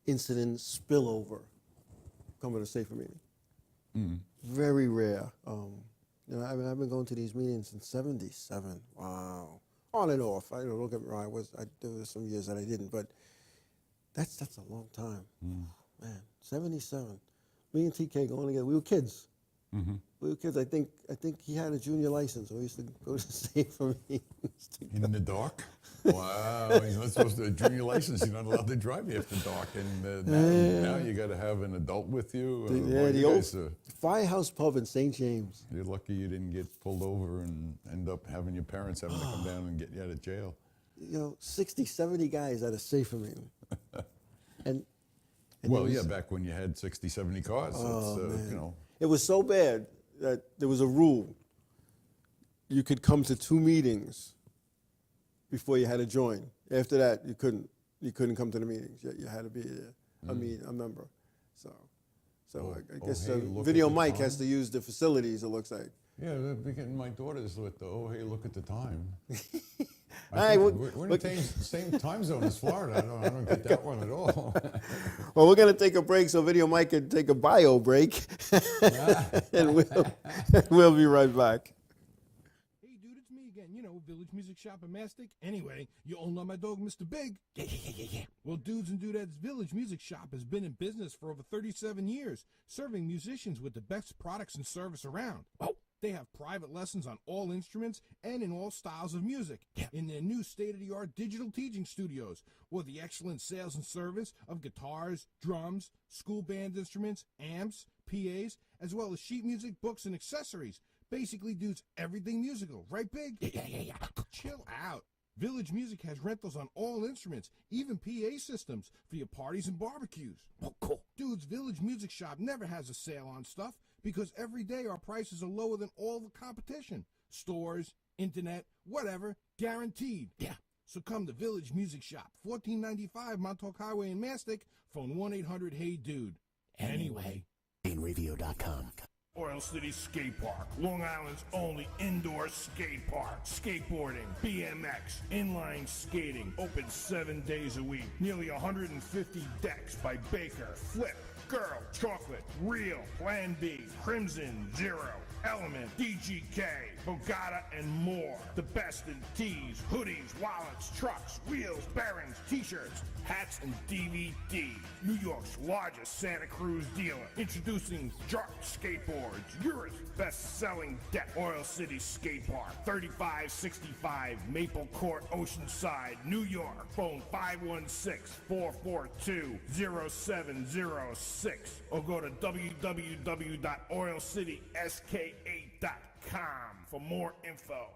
incident spillover come to a safer meeting. Very rare. You know, I've been going to these meetings since '77. Wow, on and off. Don't get me wrong. There were some years that I didn't, but that's a long time. Man, '77. Me and TK going together. We were kids. We were kids. I think he had a junior license. So we used to go to safer meetings together. In the dark? Wow, you're not supposed to have a junior license. You're not allowed to drive after dark. And now you got to have an adult with you. The old Firehouse Pub in St. James. You're lucky you didn't get pulled over and end up having your parents having to come down and get you out of jail. You know, 60, 70 guys at a safer meeting. and well, yeah, back when you had 60, 70 cars. You know. It was so bad that there was a rule. You could come to 2 meetings before you had to join. After that, you couldn't come to the meetings. You had to be a member. So I guess Video Mike has to use the facilities, it looks like. Yeah, they're getting my daughters with the, oh, hey, look at the time. We're in the same time zone as Florida. I don't get that one at all. Well, we're going to take a break so Video Mike can take a bio break. And we'll be right back. Hey, dude, it's me again. You know, Village Music Shop in Mastic. Anyway, you all know my dog, Mr. Big. Yeah. Well, dudes and dudettes, Village Music Shop has been in business for over 37 years, serving musicians with the best products and service around. Oh, they have private lessons on all instruments and in all styles of music in their new state-of-the-art digital teaching studios, with the excellent sales and service of guitars, drums, school band instruments, amps, PAs, as well as sheet music, books, and accessories. Basically, dudes, everything musical. Right, Big? Yeah. Chill out. Village Music has rentals on all instruments, even PA systems for your parties and barbecues. Oh, cool. Dudes, Village Music Shop never has a sale on stuff because every day our prices are lower than all the competition. Stores, internet, whatever, guaranteed. Yeah. So come to Village Music Shop, 1495 Montauk Highway in Mastic. Phone 1-800-HEY-DUDE. Anyway. BaneRadio.com. Oil City Skate Park, Long Island's only indoor skate park. Skateboarding, BMX, inline skating, open 7 days a week. Nearly 150 decks by Baker, Flip, Girl, Chocolate, Real, Plan B, Crimson, Zero, Element, DGK, Bogata, and more. The best in tees, hoodies, wallets, trucks, wheels, bearings, t-shirts, hats, and DVD. New York's largest Santa Cruz dealer. Introducing Jark Skateboards, Europe's best-selling deck. Oil City Skate Park, 3565 Maple Court, Oceanside, New York. Phone 516-442-0706 or go to www.oilcitysk8.com for more info.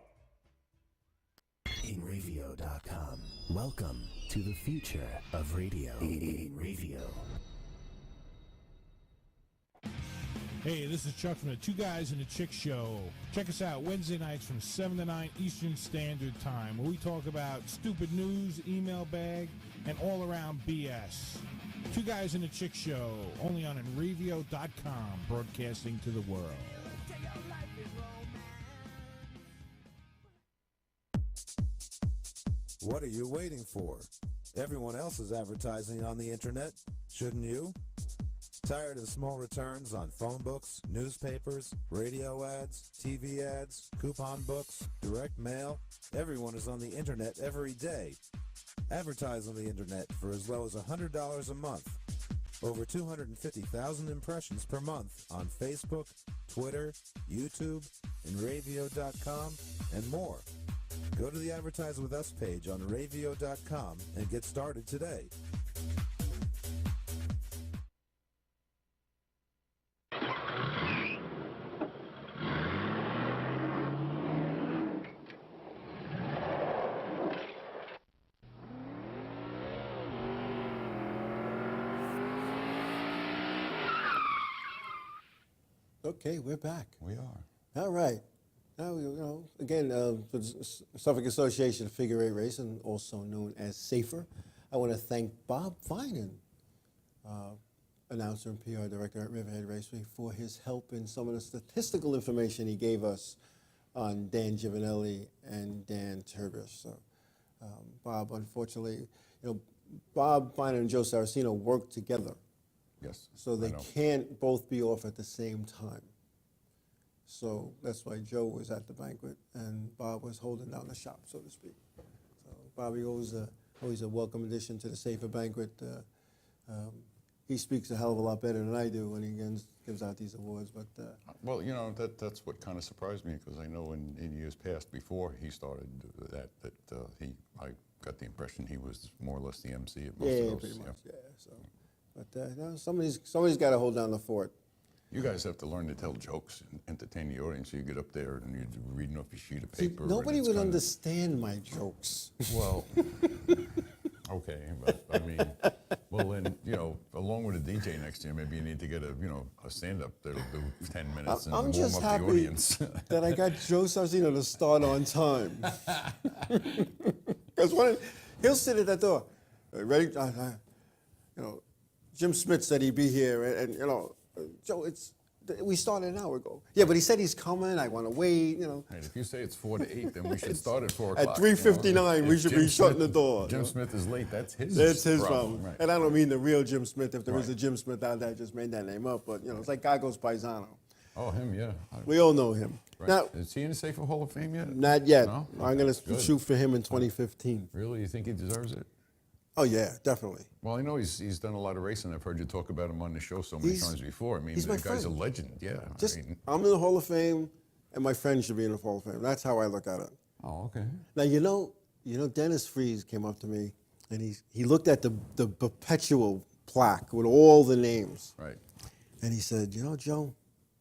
BaneRadio.com. Welcome to the future of radio. Bane Radio. Hey, this is Chuck from the Two Guys and a Chick Show. Check us out Wednesday nights from 7 to 9 Eastern Standard Time, where we talk about stupid news, email bag, and all-around BS. Two Guys and a Chick Show, only on enravio.com, broadcasting to the world. What are you waiting for? Everyone else is advertising on the internet. Shouldn't you? Tired of small returns on phone books, newspapers, radio ads, TV ads, coupon books, direct mail? Everyone is on the internet every day. Advertise on the internet for as low as $100 a month. Over 250,000 impressions per month on Facebook, Twitter, YouTube, Enravio.com, and more. Go to the Advertise With Us page on Ravio.com and get started today. Okay, we're back. We are. All right. Now, again, for the Suffolk Association of Figure 8 Racing, also known as SAFER, I want to thank Bob Finan, announcer and PR director at Riverhead Raceway, for his help in some of the statistical information he gave us on Dan Giovanelli and Dan Turbish. So, Bob, unfortunately, Bob Finan and Joe Saraceno work together. Yes. So they can't both be off at the same time. So that's why Joe was at the banquet and Bob was holding down the shop, so to speak. So Bobby, always a welcome addition to the SAFER banquet. He speaks a hell of a lot better than I do when he gives out these awards. But well, that's what kind of surprised me, because I know in years past, before he started I got the impression he was more or less the MC at most of those. Pretty much, yeah. So. But somebody's got to hold down the fort. You guys have to learn to tell jokes and entertain the audience. So you get up there and you're reading off a sheet of paper. Nobody would understand my jokes. Well, okay, but I mean, well then, along with a DJ next year, maybe you need to get a stand-up that'll do 10 minutes and I'm warm just up happy the audience. that I got Joe Saraceno to start on time. Because he'll sit at that door, ready? Jim Smith said he'd be here, and Joe, we started an hour ago. Yeah, but he said he's coming. I want to wait. And if you say it's 4 to 8, then we should start at 4 At o'clock. 3:59, we should be shutting the door. Jim Smith is late. That's his. problem. Right. And I don't mean the real Jim Smith. If there is a Jim Smith out there, I just made that name up. But it's like Gago's Paisano. Oh, him, yeah. We all know him. Right. Now, is he in the SAFER Hall of Fame yet? Not yet. No? I'm going to shoot for him in 2015. Really? You think he deserves it? Oh yeah, definitely. Well, I know he's done a lot of racing. I've heard you talk about him on the show so many times before. I mean, he's the my guy's friend. a legend. Yeah. I'm in the Hall of Fame, and my friend should be in the Hall of Fame. That's how I look at it. Oh, okay. Now Dennis Freeze came up to me, and he looked at the perpetual plaque with all the names. Right. And he said, Joe,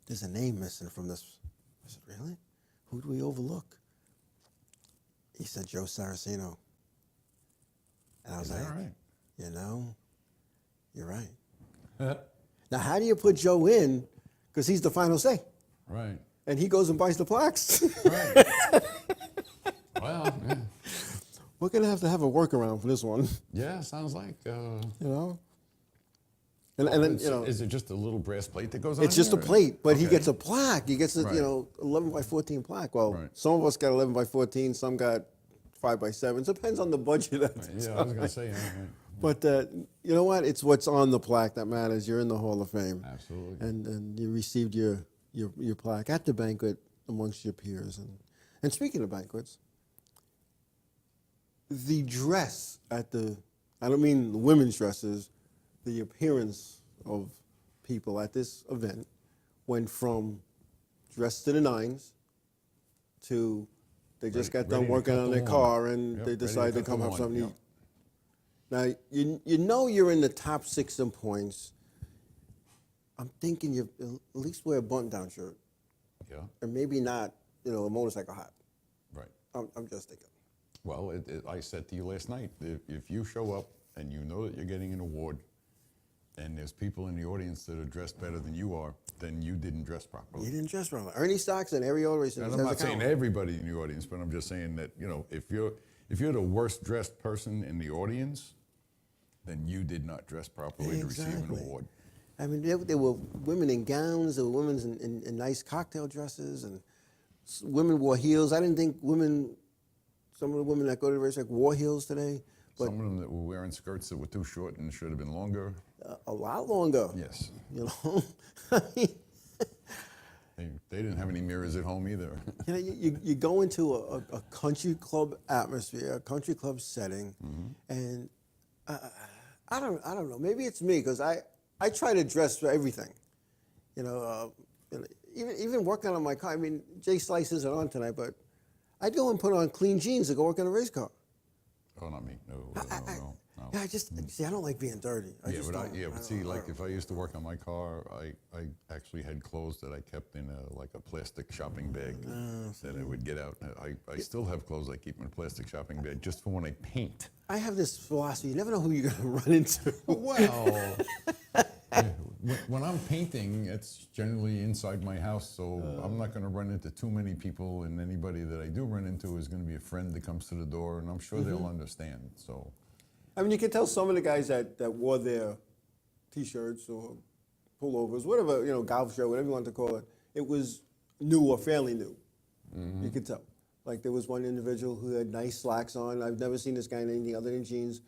there's a name missing from this. I said, really? Who do we overlook? He said, Joe Saraceno. And I was like, all right? You're right. Now, how do you put Joe in? Because he's the final say. Right. And he goes and buys the plaques. Right. Well, yeah. We're going to have a workaround for this one. Yeah, sounds like. And is it just a little brass plate that goes on? It's just a plate, but he Okay. gets a plaque. He gets a 11 by 14 plaque. Well, Right. some of us got 11 by 14, some got 5 by 7. Depends on the budget. At the Yeah, I time. was going to say. Right. But you know what? It's what's on the plaque that matters. You're in the Hall of Fame. Absolutely. And you received your plaque at the banquet amongst your peers. And speaking of banquets, the dress I don't mean the women's dresses, the appearance of people at this event went from dressed to the nines to they just got done ready to working cut on the their lawn. car and Yep, they ready to decided to cut come the have lawn. something to Yep. eat. Now, you're in the top 6 in points. I'm thinking you at least wear a button-down shirt. Yeah. And maybe not, a motorcycle hat. Right. I'm just thinking. Well, I said to you last night, if you show up and you know that you're getting an award and there's people in the audience that are dressed better than you are, then you didn't dress properly. You didn't dress properly. Ernie Stocks and Ariel Racing. And I'm not saying everybody in the audience, but I'm just saying that, if you're the worst dressed person in the audience, then you did not dress properly to receive an award. I mean, there were women in gowns, there were women in nice cocktail dresses, and women wore heels. I didn't think some of the women that go to the racetrack wore heels today, But some of them that were wearing skirts that were too short and should have been longer. a lot longer. Yes. You know, I mean, They didn't have any mirrors at home either. you know, you go into a country club atmosphere, a country club setting, and I don't know. Maybe it's me because I try to dress for everything. You know, even working on my car. I mean, Jay Slice isn't on tonight, but I'd go and put on clean jeans to go work on a race car. Oh, not me. No. Yeah, I don't like being dirty. But see, like if I used to work on my car, I actually had clothes that I kept in a plastic shopping bag that I would get out. I still have clothes I keep in a plastic shopping bag just for when I paint. I have this philosophy: you never know who you're going to run into. Well, when I'm painting, it's generally inside my house, so I'm not going to run into too many people, and anybody that I do run into is going to be a friend that comes to the door, and I'm sure they'll understand. So, I mean, you can tell some of the guys that wore their T-shirts or pullovers, whatever, golf shirt, whatever you want to call it, it was new or fairly new. You could tell. Like there was one individual who had nice slacks on. I've never seen this guy in anything other than jeans.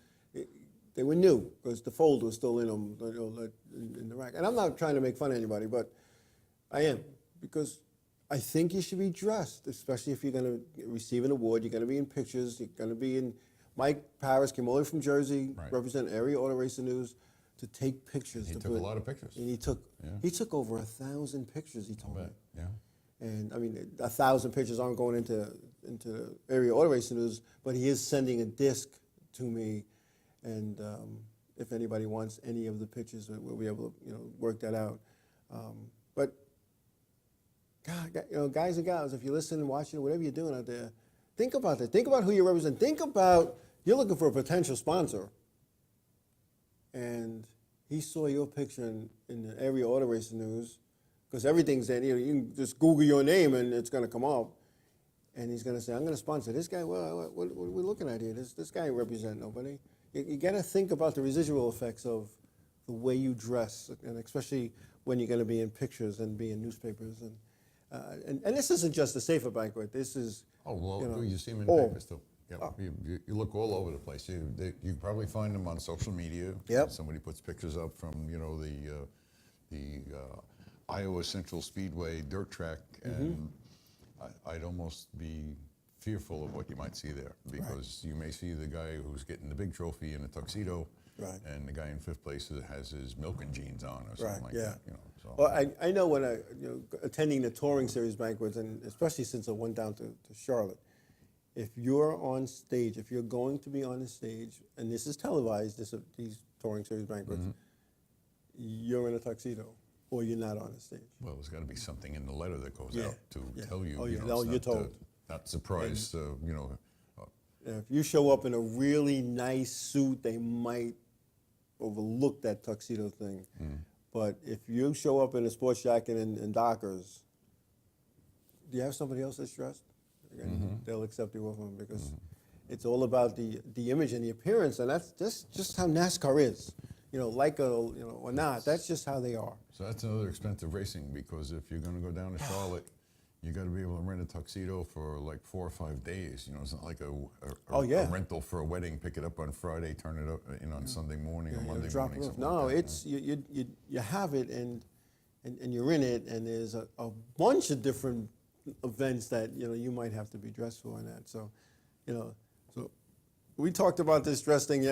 They were new because the fold was still in them, in the rack. And I'm not trying to make fun of anybody, but I am, because I think you should be dressed, especially if you're going to receive an award. You're going to be in pictures. You're going to be in. Mike Paris came all the way from Jersey, represent Area Auto Racing News, to take pictures. He took a lot of pictures. And he took over 1,000 pictures. He told me. Yeah. And I mean, 1,000 pictures aren't going into Area Auto Racing News, but he is sending a disc to me. And if anybody wants any of the pictures, we'll be able to work that out. But God, guys and gals, if you're listening, watching, whatever you're doing out there, think about that. Think about who you represent. Think about you're looking for a potential sponsor, and he saw your picture in the Area Auto Racing News, because everything's there. You can just Google your name and it's going to come up. And he's going to say, I'm going to sponsor this guy. Well, what are we looking at here? This guy represents nobody. You got to think about the residual effects of the way you dress, and especially when you're going to be in pictures and be in newspapers. And this isn't just a safer banquet. This is. Oh, well, you see them in papers too. Yep. You look all over the place. You probably find them on social media. Yep. Somebody puts pictures up from the Iowa Central Speedway dirt track, and I'd almost be fearful of what you might see there, because you may see the guy who's getting the big trophy in a tuxedo, and the guy in fifth place has his milking jeans on or something like that. So. Well, I know when attending the touring series banquets, and especially since I went down to Charlotte, if you're on stage, if you're going to be on the stage, and this is televised, these touring series banquets, you're in a tuxedo, or you're not on the stage. Well, there's got to be something in the letter that goes out to tell you. You're told. Not surprised, If you show up in a really nice suit, they might overlook that tuxedo thing. But if you show up in a sports jacket and Dockers, do you have somebody else that's dressed? They'll accept you with them, because it's all about the image and the appearance, and that's just how NASCAR is. Or not, that's just how they are. So that's another expensive racing, because if you're going to go down to Charlotte, you got to be able to rent a tuxedo for like 4 or 5 days. It's not like a rental for a wedding. Pick it up on Friday, turn it up on Sunday morning or Monday morning. No, like it's you have it and you're in it, and there's a bunch of different events that you might have to be dressed for in that. So, so we talked about this dress thing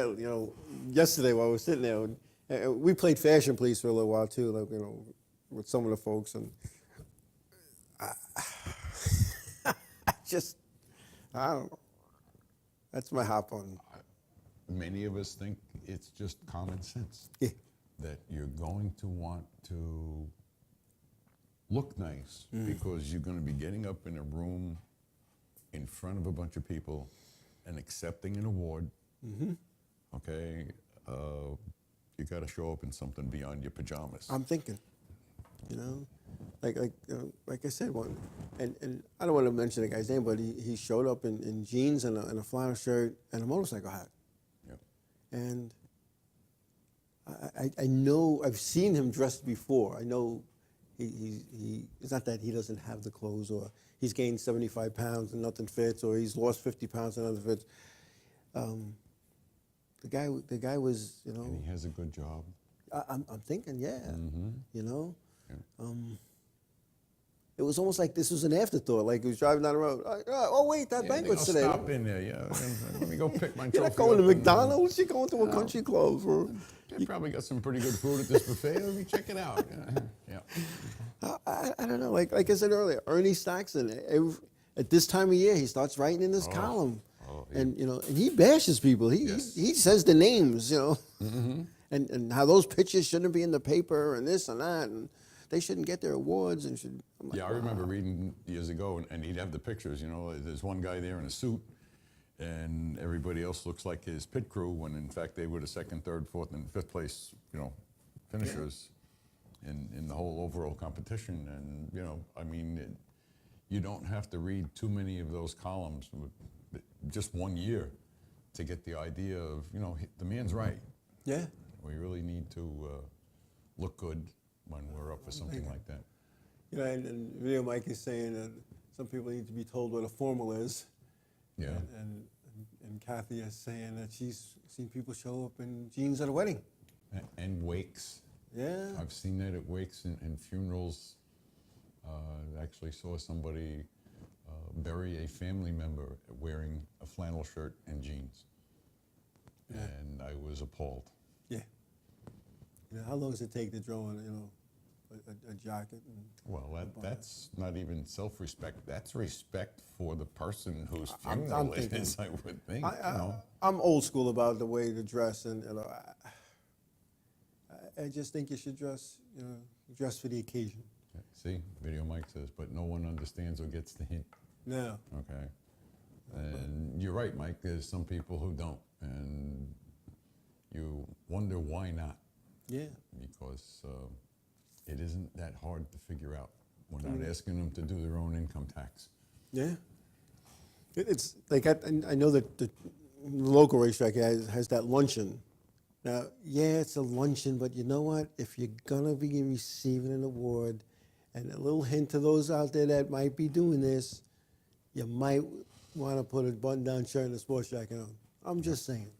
yesterday while we were sitting there. And we played Fashion Police for a little while too, with some of the folks, and I don't know. That's my hop on. Many of us think it's just common sense that you're going to want to look nice because you're going to be getting up in a room in front of a bunch of people and accepting an award. Okay, you got to show up in something beyond your pajamas. I'm thinking, like I said, and I don't want to mention the guy's name, but he showed up in jeans and a flannel shirt and a motorcycle hat. Yep. And I know I've seen him dressed before. I know it's not that he doesn't have the clothes, or he's gained 75 pounds and nothing fits, or he's lost 50 pounds and nothing fits. the guy was, you know. And he has a good job. I'm thinking, yeah. Mm-hmm. You know. Yeah. It was almost like this was an afterthought. Like he was driving down the road. Oh wait, that banquet's today. Stop in there. Yeah. Let me go pick my trophy. You're not going to up and, McDonald's. You're going to a country club. They probably got some pretty good food at this buffet. Let me check it out. Yeah. I don't know. Like I said earlier, Ernie Stockton. At this time of year, he starts writing in his column, and you know, and he bashes people. He says the names, you know, and how those pitchers shouldn't be in the paper and this and that, and they shouldn't get their awards and should. Like, I remember reading years ago, and he'd have the pictures. You know, there's one guy there in a suit, and everybody else looks like his pit crew, when in fact they were the second, third, fourth, and fifth place, you know, finishers in the whole overall competition. And you know, I mean, you don't have to read too many of those columns with just 1 year to get the idea of, you know, the man's right. Yeah. We really need to look good when we're up for something like that. You know, and Video Mike is saying that some people need to be told what a formal is. Yeah. And Kathy is saying that she's seen people show up in jeans at a wedding. And wakes. Yeah. I've seen that at wakes and funerals. Actually saw somebody bury a family member wearing a flannel shirt and jeans. Yeah. And I was appalled. Yeah. You know, how long does it take to draw on, you know, a jacket? Well, that's not even self-respect. That's respect for the person whose funeral it is, I would think. I'm old school about the way to dress, and you know, I just think you should dress, you know, dress for the occasion. See, Video Mike says, but no one understands or gets the hint. No. Okay. And you're right, Mike. There's some people who don't, and you wonder why not. Yeah. Because it isn't that hard to figure out. We're not asking them to do their own income tax. Yeah. It's like I know that the local racetrack has that luncheon. Now, yeah, it's a luncheon, but you know what? If you're gonna be receiving an award, and a little hint to those out there that might be doing this, you might want to put a button-down shirt and a sports jacket on. I'm just saying.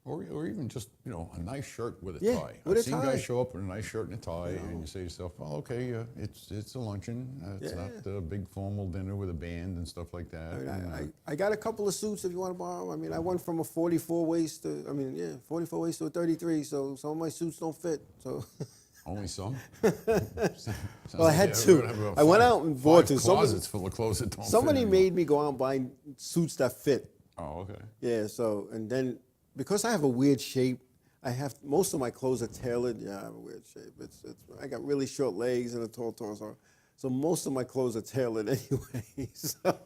Or even just, you know, a nice shirt with a Yeah, tie. with I've a seen tie. guys show up in a nice shirt and a tie, and you say to yourself, well, okay, it's a luncheon. It's not a big formal dinner with a band and stuff like that. I got a couple of suits if you want to borrow. I mean, I went from a 44 waist to, 44 waist to a 33, so some of my suits don't fit. So. Only some? Well, I had two. I went out and bought two. Closets full of clothes that don't Somebody fit made me go out and buy suits that fit. Oh, okay. Yeah, so, and then, because I have a weird shape, most of my clothes are tailored. Yeah, I have a weird shape. I got really short legs and a tall torso. So most of my clothes are tailored anyway. So,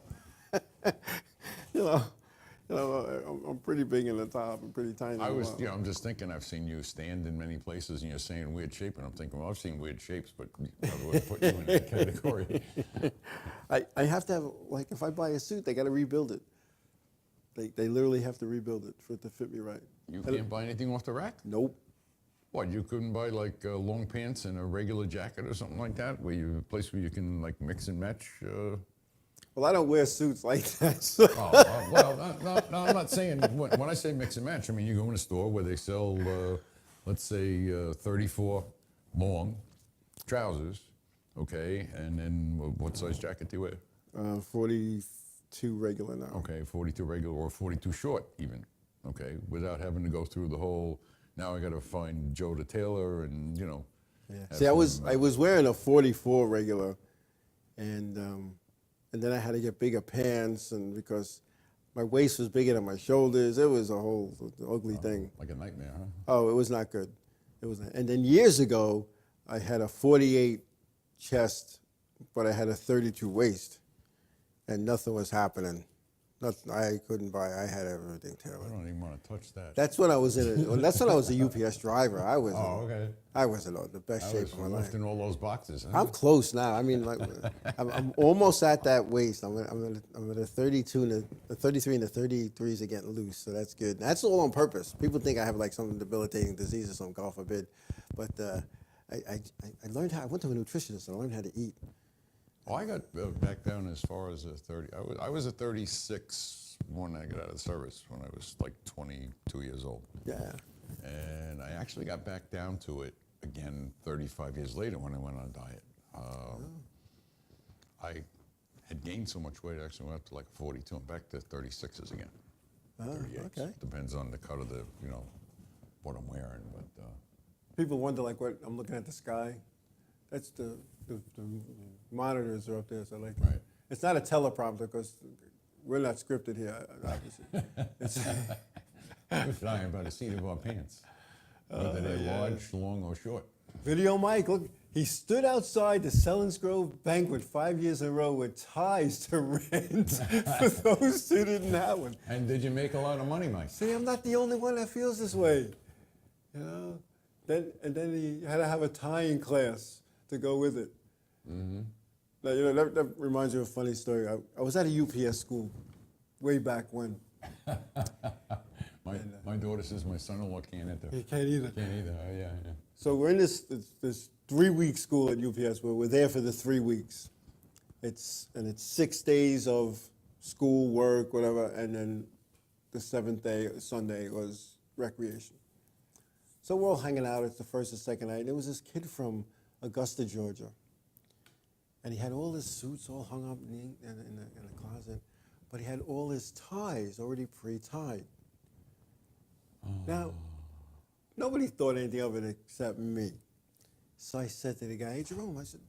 I'm pretty big in the top and pretty tiny. I'm just thinking, I've seen you stand in many places and you're saying weird shape, and I'm thinking, well, I've seen weird shapes, but I wouldn't put you in that category. I have to have, like, if I buy a suit, they got to rebuild it. They literally have to rebuild it for it to fit me right. You can't buy anything off the rack? Nope. What, you couldn't buy like long pants and a regular jacket or something like that? A place where you can like mix and match? Well, I don't wear suits like that. So. No, I'm not saying, when I say mix and match, I mean you go in a store where they sell, let's say 34 long trousers, okay, and then what size jacket do you wear? 42 regular now. Okay, 42 regular or 42 short even, okay, without having to go through the whole, now I got to find Joe the tailor and, you know. Yeah. See, I was wearing a 44 regular, and then I had to get bigger pants, and because my waist was bigger than my shoulders, it was a whole ugly thing. Like a nightmare, huh? Oh, it was not good. It was not. And then years ago, I had a 48 chest, but I had a 32 waist, and nothing was happening. Nothing. I couldn't buy. I had everything I tailored. don't even want to touch that. That's when I was that's when I was a UPS driver. I was. okay. I wasn't in the best shape of my life. Lifting all those boxes, huh? I'm close now. I mean, like, I'm almost at that waist. I'm at a 32 and the 33 and the 33s are getting loose, so that's good. That's all on purpose. People think I have like some debilitating disease or something, God forbid. But I learned how. I went to a nutritionist and I learned how to eat. Oh, I got back down as far as a 30. I was a 36 when I got out of the service, when I was like 22 years old. Yeah. And I actually got back down to it again 35 years later when I went on a diet. I had gained so much weight, I actually went up to like 42. I'm back to 36s again. 38s. Okay. Depends on the cut of the, what I'm wearing. But People wonder, like, what I'm looking at the sky. That's the monitors are up there, so like, Right. It's not a teleprompter because we're not scripted here, obviously. It's, we're flying by the seat of our pants, whether they're large, long, or short. Video Mike, look, he stood outside the Sellers Grove Banquet 5 years in a row with ties to rent for those who didn't have one. And did you make a lot of money, Mike? See, I'm not the only one that feels this way, Then he had to have a tying class to go with it. Mm-hmm. Now, that reminds me of a funny story. I was at a UPS school way back when. My daughter says my son-in-law can't enter. He can't either. Can't either. Oh, yeah. So we're in this 3-week school at UPS where we're there for the 3 weeks. It's 6 days of school, work, whatever, and then the 7th day, Sunday, was recreation. So we're all hanging out. It's the first and second night. And there was this kid from Augusta, Georgia. And he had all his suits all hung up in the closet, but he had all his ties already pre-tied. Now, nobody thought anything of it except me. So I said to the guy, "Hey, Jerome," I said,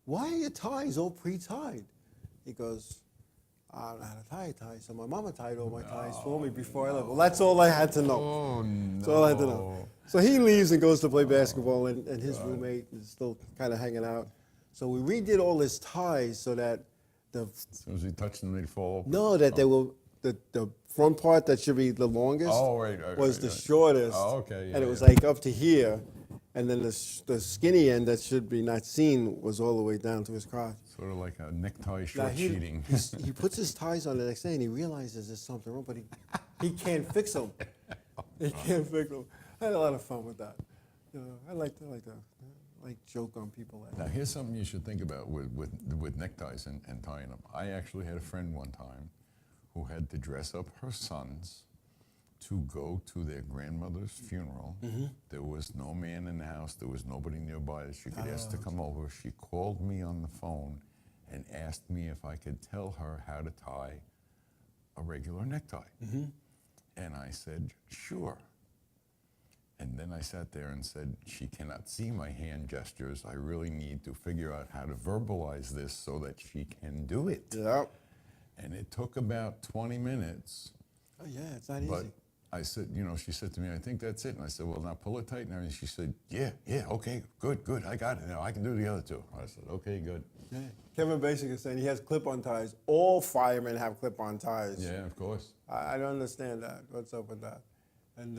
"why are your ties all pre-tied?" He goes, "I don't know how to tie. So my mama tied all my ties for me before I left." Well, that's all I had to know. Oh, no. That's all I had to know. So he leaves and goes to play basketball, and his roommate is still kind of hanging out. So we redid all his ties so that As soon as he touched them, they'd fall open. No, that they were the front part that should be the longest was the shortest. Oh, okay. Yeah, and it was like up to here, and then the skinny end that should be not seen was all the way down to his crotch. Sort of like a necktie Now, short cheating. he puts his ties on the next day and he realizes there's something wrong, but he can't fix them. He can't fix them. I had a lot of fun with that. I like joke on people like Now, that. here's something you should think about with neckties and tying them. I actually had a friend one time who had to dress up her sons to go to their grandmother's funeral. Mm-hmm. There was no man in the house. There was nobody nearby that she could ask to come over. She called me on the phone and asked me if I could tell her how to tie a regular necktie. Mm-hmm. And I said, sure. And then I sat there and said, she cannot see my hand gestures. I really need to figure out how to verbalize this so that she can do it. Yeah. And it took about 20 minutes. Oh, yeah, it's not But easy. I said, she said to me, I think that's it. And I said, well, now pull it tight. And she said, yeah, okay, good, I got it. Now I can do the other two. I said, okay, good. Yeah. Kevin Basic is saying he has clip-on ties. All firemen have clip-on ties. Yeah, of course. I don't understand that. What's up with that? And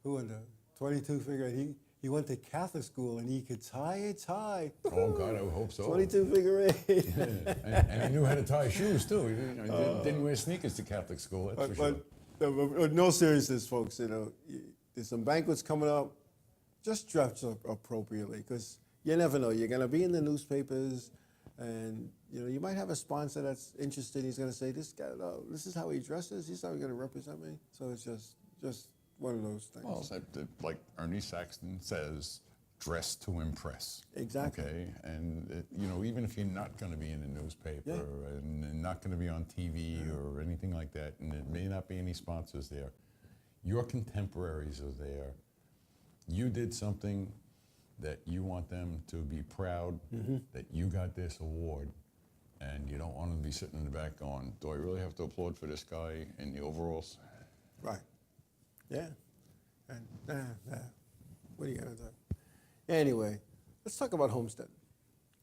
who in the 22 figure, he went to Catholic school and he could tie a tie. Oh, God, I would hope so. 22 figure 8. Yeah. And he knew how to tie shoes, too. He didn't wear sneakers to Catholic school, that's for sure. But no seriousness, folks. There's some banquets coming up. Just dress up appropriately, because you never know. You're going to be in the newspapers, and you might have a sponsor that's interested. He's going to say, "This guy, this is how he dresses. He's how he's going to represent me." So it's just one of those things. Well, like Ernie Saxton says, dress to impress. Exactly. Okay, and even if you're not going to be in the newspaper and not going to be on TV or anything like that, and there may not be any sponsors there, your contemporaries are there. You did something that you want them to be proud that you got this award, and you don't want them to be sitting in the back going, "Do I really have to applaud for this guy in the overalls?" Right. Yeah. And what are you going to do? Anyway, let's talk about Homestead.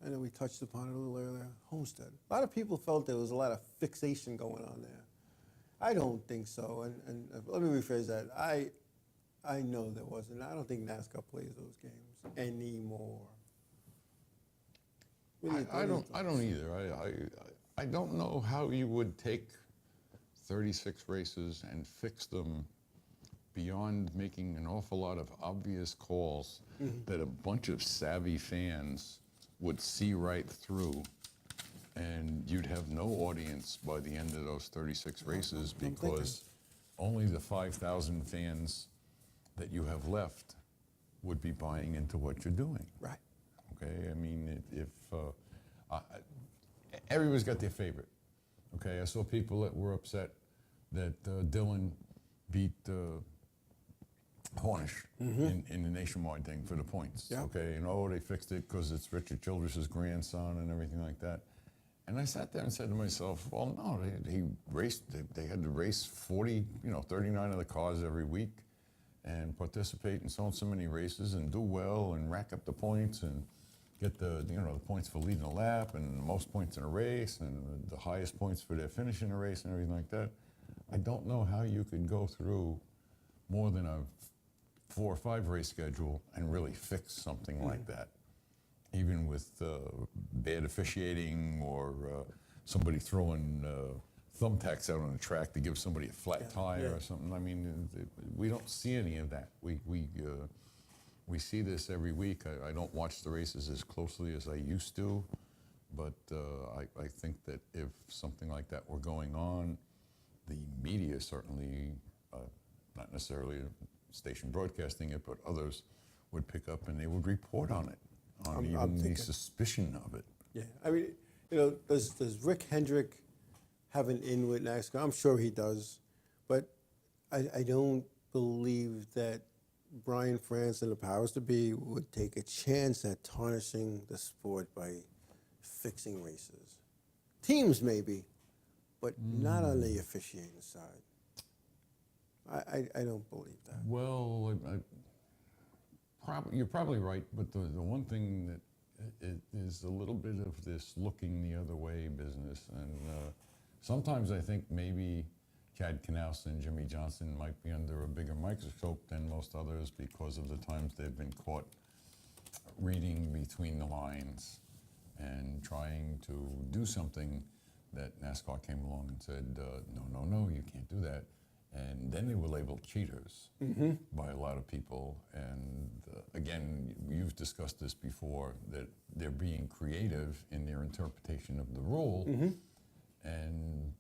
I know we touched upon it a little earlier. Homestead. A lot of people felt there was a lot of fixation going on there. I don't think so. And let me rephrase that. I know there wasn't. I don't think NASCAR plays those games anymore. I don't either. I don't know how you would take 36 races and fix them beyond making an awful lot of obvious calls that a bunch of savvy fans would see right through and you'd have no audience by the end of those 36 races because only the 5,000 fans that you have left would be buying into what you're doing. Right. Okay, I mean, everybody's got their favorite. Okay, I saw people that were upset that Dylan beat Hornish in the nationwide thing for the points. Yeah. Okay, and they fixed it because it's Richard Childress's grandson and everything like that. And I sat there and said to myself, well, no, he raced. They had to race 39 of the cars every week, and participate in so many races and do well and rack up the points and get the points for leading a lap and the most points in a race and the highest points for their finish in a race and everything like that. I don't know how you could go through more than a 4 or 5 race schedule and really fix something like that, even with bad officiating or somebody throwing thumbtacks out on the track to give somebody a flat tire or something. I mean, we don't see any of that. We see this every week. I don't watch the races as closely as I used to, but I think that if something like that were going on, the media certainly, not necessarily a station broadcasting it, but others would pick up and they would report on it, on even the suspicion of it. Yeah, I mean, does Rick Hendrick have an in with NASCAR? I'm sure he does, but I don't believe that Brian France and the powers to be would take a chance at tarnishing the sport by fixing races. Teams maybe, but not on the officiating side. I don't believe that. Well, you're probably right, but the one thing that it is a little bit of this looking the other way business, and sometimes I think maybe Chad Knaus and Jimmy Johnson might be under a bigger microscope than most others because of the times they've been caught reading between the lines and trying to do something that NASCAR came along and said, no, you can't do that. And then they were labeled cheaters by a lot of people. And again, you've discussed this before, that they're being creative in their interpretation of the rule. And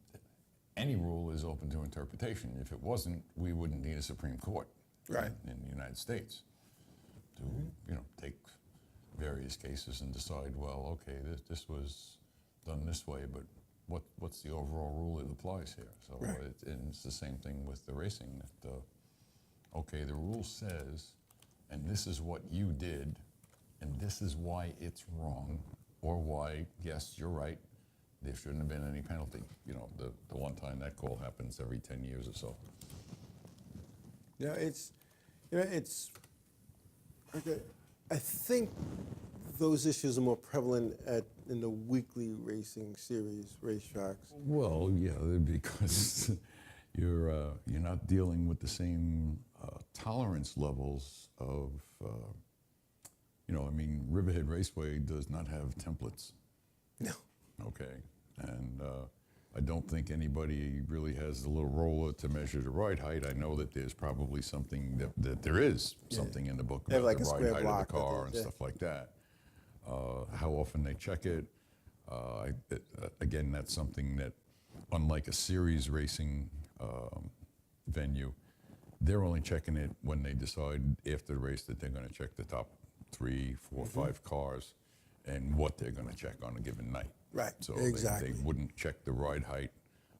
any rule is open to interpretation. If it wasn't, we wouldn't need a Supreme Court in the United States to take various cases and decide, well, okay, this was done this way, but what's the overall rule that applies here? So and it's the same thing with the racing. That okay, the rule says, and this is what you did, and this is why it's wrong, or why, yes, you're right, there shouldn't have been any penalty. The one time that call happens every 10 years or so. Yeah, it's okay. I think those issues are more prevalent in the weekly racing series racetracks. Well, yeah, because you're not dealing with the same tolerance levels of, Riverhead Raceway does not have templates. No. Okay, and I don't think anybody really has the little roller to measure the ride height. I know that there's probably something that there is something in the book about like the a ride square height block of the car that and they- stuff like that. How often they check it. Again, that's something that, unlike a series racing venue, they're only checking it when they decide after the race that they're going to check the top 3, 4, 5 cars and what they're going to check on a given night. Right, So exactly. they wouldn't check the ride height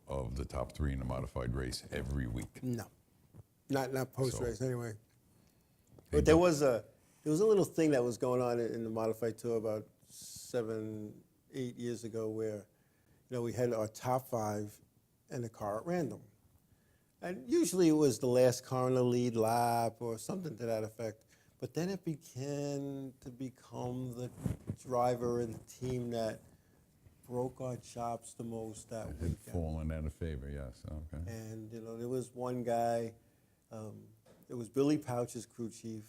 of the top 3 in a modified race every week. No, not post race anyway. Hey, But there was a little thing that was going on in the modified tour about 7, 8 years ago, where we had our top 5 and the car at random, and usually it was the last car in the lead lap or something to that effect. But then it began to become the driver and the team that broke our chops the most that Had weekend. fallen out of favor, yes. Okay. And there was one guy, it was Billy Pouch's crew chief,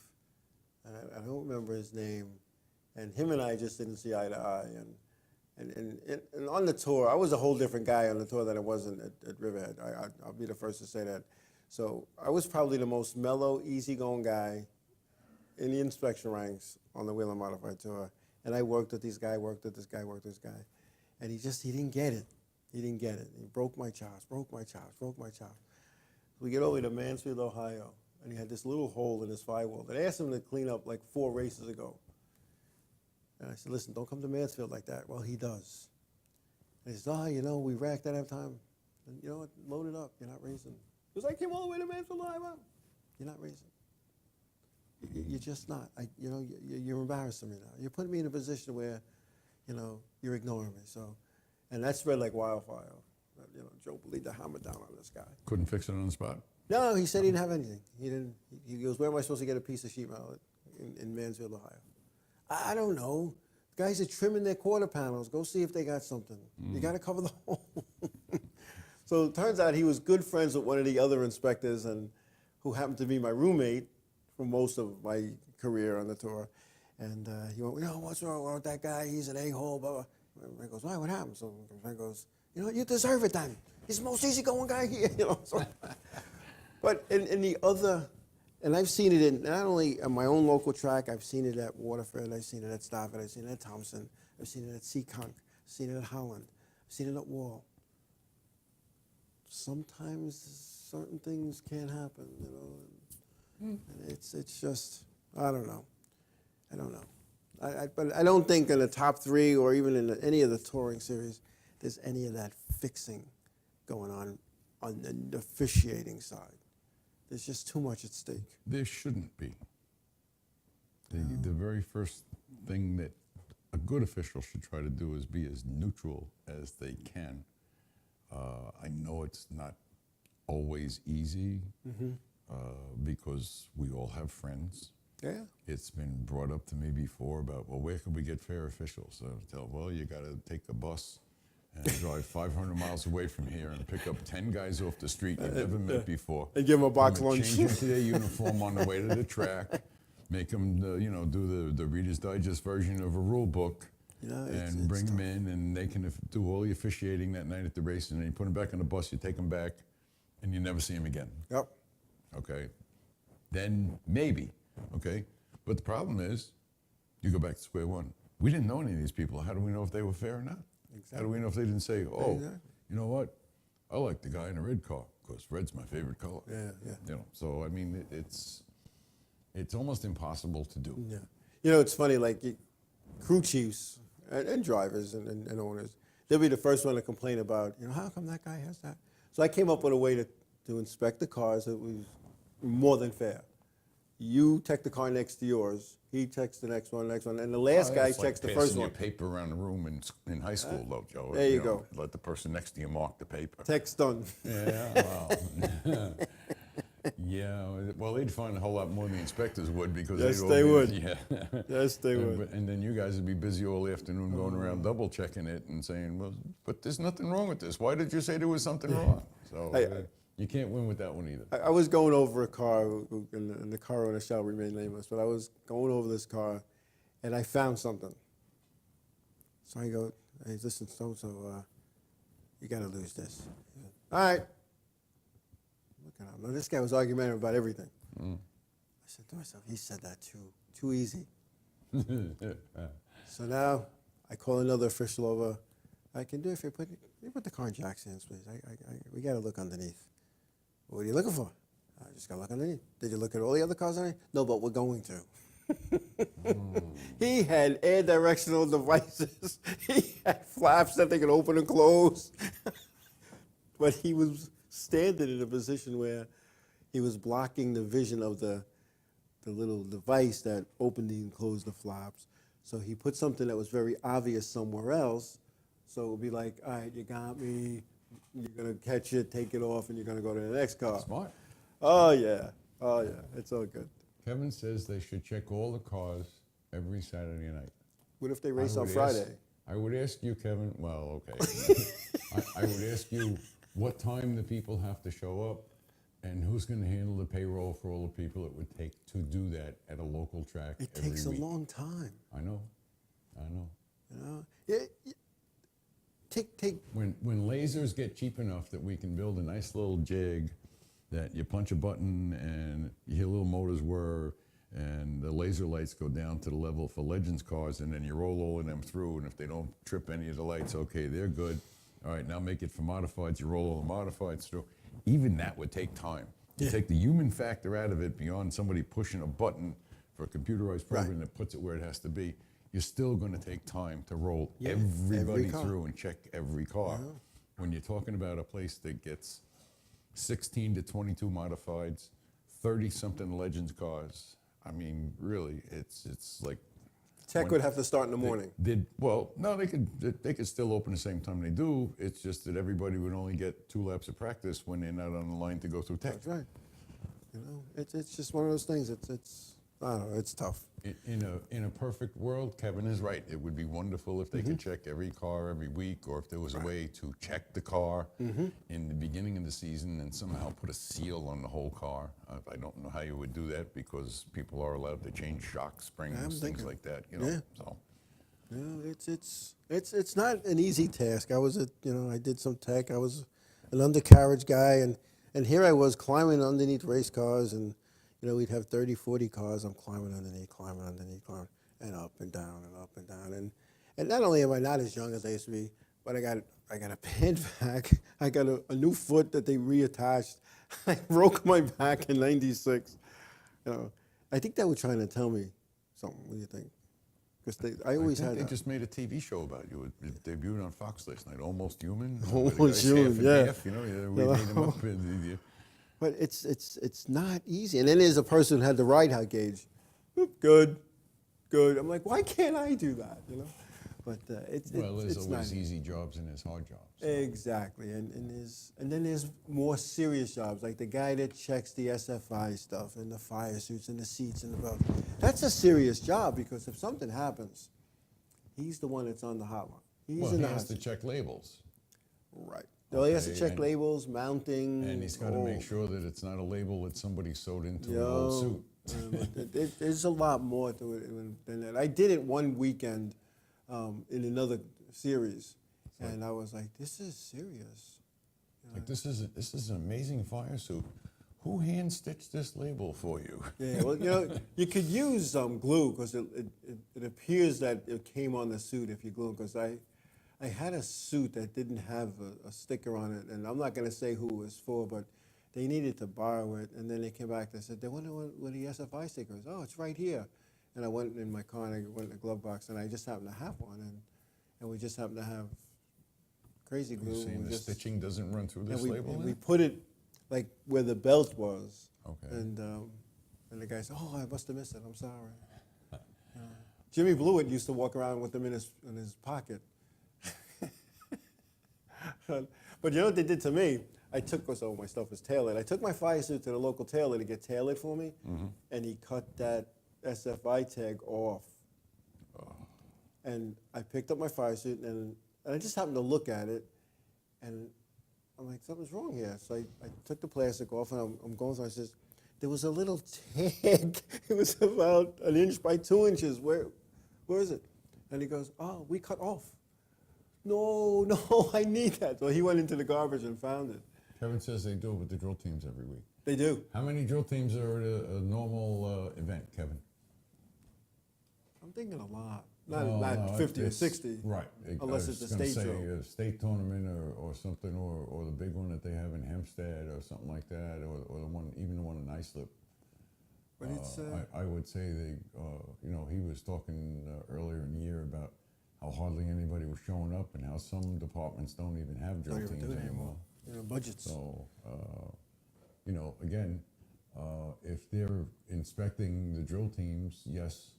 and I don't remember his name, and him and I just didn't see eye to eye. And on the tour, I was a whole different guy on the tour than I was at Riverhead. I'll be the first to say that. So I was probably the most mellow, easygoing guy in the inspection ranks on the Wheel and Modified Tour. And I worked with this guy, worked with this guy, worked with this guy. And he didn't get it. He didn't get it. He broke my chops. We get over to Mansfield, Ohio, and he had this little hole in his firewall that I asked him to clean up like 4 races ago. And I said, listen, don't come to Mansfield like that. Well, he does. And he says, we racked that every time. And you know what? Load it up. You're not racing. Because I came all the way to Mansfield, Ohio. You're not racing. You're just not. You're embarrassing me now. You're putting me in a position where, you're ignoring me. So, and that spread like wildfire. Joe believed the hammer down on this guy. Couldn't fix it on the spot? No, he said he didn't have anything. He goes, where am I supposed to get a piece of sheet metal in Mansfield, Ohio? I don't know. Guys are trimming their quarter panels. Go see if they got something. You got to cover the hole. So it turns out he was good friends with one of the other inspectors, and who happened to be my roommate for most of my career on the tour. And he went, what's wrong with that guy? He's an a-hole, blah, blah. And I goes, why, what happened? So my friend goes, you deserve it then. He's the most easygoing guy here, So. But in the other, and I've seen it in not only on my own local track, I've seen it at Waterford, I've seen it at Stafford, I've seen it at Thompson, I've seen it at Seekonk, I've seen it at Holland, I've seen it at Wall. Sometimes certain things can't happen, And it's just, I don't know. But I don't think in the top 3 or even in any of the touring series, there's any of that fixing going on the officiating side. There's just too much at stake. There shouldn't be. The very first thing that a good official should try to do is be as neutral as they can. I know it's not always easy because we all have friends. Yeah. It's been brought up to me before about, where can we get fair officials? So I tell, you got to take a bus and drive 500 miles away from here and pick up 10 guys off the street you've never met before. And give them a box lunch. Change into their uniform on the way to the track. Make them, do the Reader's Digest version of a rule book. And bring them in, and they can do all the officiating that night at the race, and then you put them back on the bus, you take them back, and you never see them again. Yep. Okay? Then maybe, okay? But the problem is, you go back to square one. We didn't know any of these people. How do we know if they were fair or not? Exactly. How do we know if they didn't say, exactly. You know what? I like the guy in a red car, because red's my favorite color. Yeah. So, I mean, it's almost impossible to do. Yeah. It's funny, like crew chiefs, and drivers and owners, they'll be the first one to complain about, how come that guy has that? So I came up with a way to inspect the cars that was more than fair. You check the car next to yours, he checks the next one, and the last guy checks the first one. Your paper around the room in high school, though, Joe. There you go. Let the person next to you mark the paper. Text done. Yeah, well. Yeah, well, they'd find a whole lot more than the inspectors would because yes, they would. Yeah. Yes, they would. And then you guys would be busy all afternoon going around double checking it and saying, well, but there's nothing wrong with this. Why did you say there was something wrong? So you can't win with that one either. I was going over a car, and the car owner shall remain nameless, but I was going over this car, and I found something. So I go, hey, listen, so you got to lose this. All right. Look at him. Now, this guy was argumentative about everything. I said to myself, he said that too easy. So now I call another official over. I can do it if you put the car in Jack's hands, please. We got to look underneath. What are you looking for? I just got to look underneath. Did you look at all the other cars underneath? No, but we're going to. He had air directional devices. He had flaps that they could open and close. But he was standing in a position where he was blocking the vision of the little device that opened and closed the flaps. So he put something that was very obvious somewhere else. So it would be like, all right, you got me. You're going to catch it, take it off, and you're going to go to the next car. Smart. Oh, yeah. It's all good. Kevin says they should check all the cars every Saturday night. What if they race on Friday? I would ask you, Kevin, well, okay. I would ask you what time the people have to show up and who's going to handle the payroll for all the people it would take to do that at a local track every week. It takes a long time. I know. When lasers get cheap enough that we can build a nice little jig that you punch a button and you hear little motors whir and the laser lights go down to the level for Legends cars, and then you roll all of them through, and if they don't trip any of the lights, okay, they're good. All right, now make it for modifieds, you roll all the modifieds through. Even that would take time. You take the human factor out of it beyond somebody pushing a button for a computerized program that puts it where it has to be. You're still going to take time to roll everybody through and check every car. When you're talking about a place that gets 16 to 22 modifieds, 30-something Legends cars, I mean, really, it's like... Tech would have to start in the morning. No, they could still open the same time they do. It's just that everybody would only get 2 laps of practice when they're not on the line to go through tech. That's right. You know, it's just one of those things. It's I don't know. It's tough. In a perfect world, Kevin is right. It would be wonderful if they could check every car every week, or if there was a way to check the car in the beginning of the season and somehow put a seal on the whole car. I don't know how you would do that, because people are allowed to change shock springs, things like that. You know, so. Yeah, it's not an easy task. I did some tech. I was an undercarriage guy, and here I was climbing underneath race cars, and we'd have 30, 40 cars. I'm climbing underneath, and up and down and up and down. And not only am I not as young as I used to be, but I got a bad back. I got a new foot that they reattached. I broke my back in '96. I think they were trying to tell me something. What do you think? Because they just made a TV show about you. It debuted on Fox last night. Almost Human. Almost Human, yeah. Half, we made him up. But it's not easy. And then there's a person who had the ride height gauge. Good. I'm like, why can't I do that? But it's there's always not easy jobs and there's hard jobs. So. Exactly, and then there's more serious jobs, like the guy that checks the SFI stuff and the fire suits and the seats and the belts. That's a serious job, because if something happens, he's the one that's on the hotline. He has to check labels. Right. He has to check labels, mounting. And he's got to make sure that it's not a label that somebody sewed into an old suit. There's a lot more to it than that. I did it one weekend in another series, and I was like, this is serious. Like, this is an amazing fire suit. Who hand-stitched this label for you? Yeah, well, you could use glue, because it appears that it came on the suit if you glue it, because I had a suit that didn't have a sticker on it, and I'm not going to say who it was for, but they needed to borrow it, and then they came back and said, they wonder where the SFI sticker is. Oh, it's right here. And I went in my car, and I went in the glove box, and I just happened to have one, and we just happened to have crazy glue. You're saying the stitching doesn't run through this label? And we put it like where the belt was. Okay. And the guy said, oh, I must have missed it. I'm sorry. Jimmy Blewett used to walk around with them in his pocket. But you know what they did to me? I took, because all my stuff was tailored, I took my fire suit to the local tailor to get tailored for me, and he cut that SFI tag off. And I picked up my fire suit, and I just happened to look at it, and I'm like, something's wrong here. So I took the plastic off, and I'm going through, I says, there was a little tag. It was about 1 inch by 2 inches. Where is it? And he goes, oh, we cut off. No, I need that. So he went into the garbage and found it. Kevin says they do it with the drill teams every week. They do. How many drill teams are at a normal event, Kevin? I'm thinking a lot. Not 50 or 60. Right. Unless it's a state drill. A state tournament or something, or the big one that they have in Hempstead or something like that, or the one, even the one in Islip. But it's. I would say he was talking earlier in the year about how hardly anybody was showing up, and how some departments don't even have drill teams anymore. Budgets. So, again, if they're inspecting the drill teams, yes,